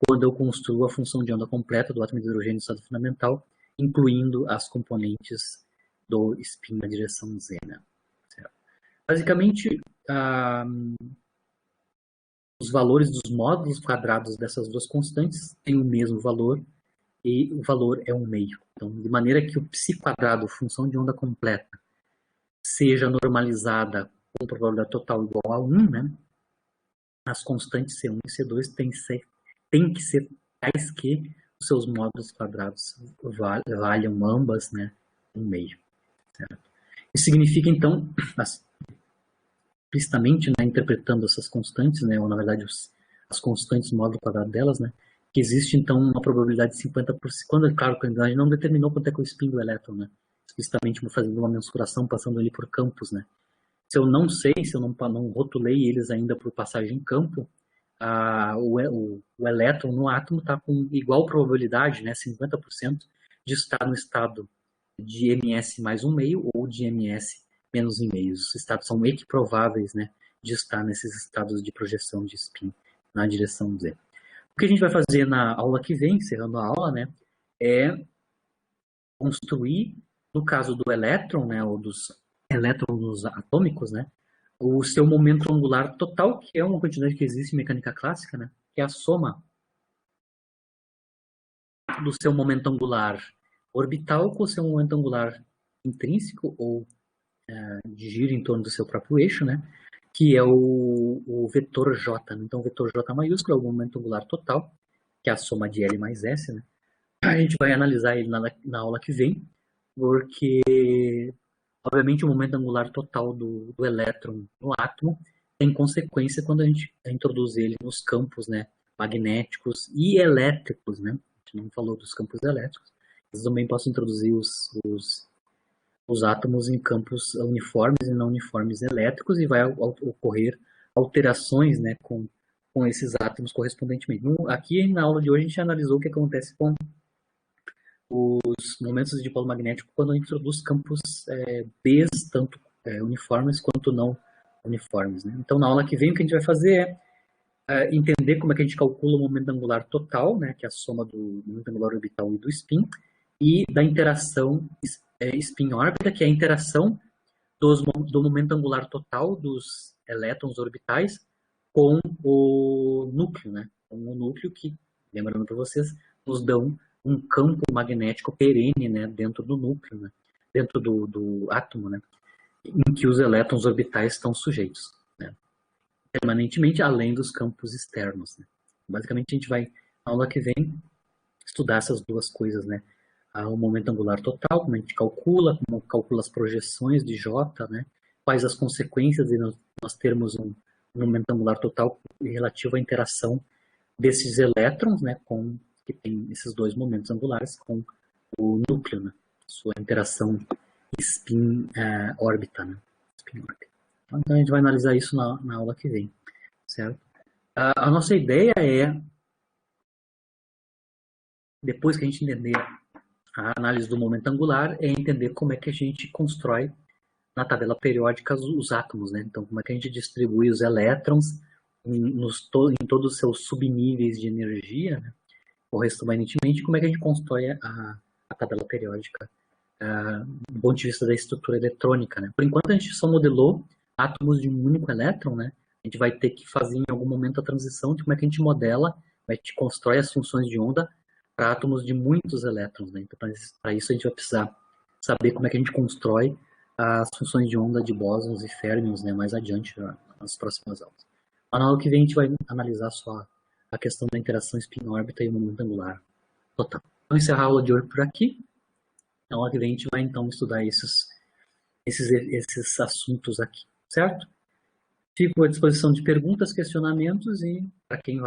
quando eu construo a função de onda completa do átomo de hidrogênio no estado fundamental, incluindo as componentes do spin na direção Z. Né? Basicamente, os valores dos módulos quadrados dessas duas constantes têm o mesmo valor e o valor é 1/2. Então, de maneira que o psi quadrado, função de onda completa, seja normalizada com probabilidade total igual a 1, né? As constantes C1 e C2 têm que ser tais que os seus módulos quadrados valham ambas, né, 1/2. Certo? Isso significa, então, explicitamente, né, interpretando essas constantes, né, ou na verdade as constantes módulo quadrado delas, né, que existe então uma probabilidade de 50%. Quando, claro, a gente não determinou quanto é que o spin do elétron, né, explicitamente fazendo uma mensuração, passando ele por campos, né. Se eu não sei, se eu não rotulei eles ainda por passagem em campo, o elétron no átomo está com igual probabilidade, né, 50%, de estar no estado de ms mais 1/2 ou de ms menos 1/2. Os estados são equiprováveis, né, de estar nesses estados de projeção de spin na direção Z. O que a gente vai fazer na aula que vem, encerrando a aula, né, é construir, no caso do elétron, né, ou dos elétrons atômicos, né, o seu momento angular total, que é uma quantidade que existe em mecânica clássica, né, que é a soma do seu momento angular orbital com o seu momento angular intrínseco, ou de giro em torno do seu próprio eixo, né, que é o vetor J. Então, o vetor J maiúsculo é o momento angular total, que é a soma de L mais S, né. A gente vai analisar ele na aula que vem, porque, obviamente, o momento angular total do elétron no átomo tem consequência quando a gente introduz ele nos campos, né, magnéticos e elétricos, né. A gente não falou dos campos elétricos. Mas também posso introduzir os átomos em campos uniformes e não uniformes elétricos e vai ocorrer alterações, né, com esses átomos correspondentemente. Aqui na aula de hoje a gente analisou o que acontece com os momentos de polo magnético quando a gente introduz campos Bs, tanto uniformes quanto não uniformes, né? Então, na aula que vem, o que a gente vai fazer é entender como é que a gente calcula o momento angular total, né, que é a soma do momento angular orbital e do spin, e da interação spin-órbita, que é a interação do momento angular total dos elétrons orbitais com o núcleo, né? Com o núcleo que, lembrando para vocês, nos dão um campo magnético perene, né, dentro do núcleo, né, dentro do átomo, né, em que os elétrons orbitais estão sujeitos, né, permanentemente, além dos campos externos, né. Basicamente, a gente vai, na aula que vem, estudar essas duas coisas, né, o momento angular total, como a gente calcula, como calcula as projeções de J, né, quais as consequências de nós termos um momento angular total relativo à interação desses elétrons, né, que tem esses dois momentos angulares com o núcleo, né, sua interação spin-órbita, né, spin-órbita. Então a gente vai analisar isso na aula que vem, certo? A nossa ideia é, depois que a gente entender a análise do momento angular, é entender como é que a gente constrói na tabela periódica os átomos, né? Então, como é que a gente distribui os elétrons em todos os seus subníveis de energia, né? Correspondentemente, como é que a gente constrói a tabela periódica do ponto de vista da estrutura eletrônica, né? Por enquanto, a gente só modelou átomos de um único elétron, né? A gente vai ter que fazer em algum momento a transição de como é que a gente modela, a gente constrói as funções de onda para átomos de muitos elétrons, né? Então, para isso, a gente vai precisar saber como é que a gente constrói as funções de onda de bósons e férmions, né, mais adiante nas próximas aulas. Na aula que vem a gente vai analisar só a questão da interação spin-órbita e o momento angular total. Vamos encerrar a aula de hoje por aqui. Na aula que vem a gente vai então estudar esses assuntos aqui, certo? Fico à disposição de perguntas, questionamentos e para quem vai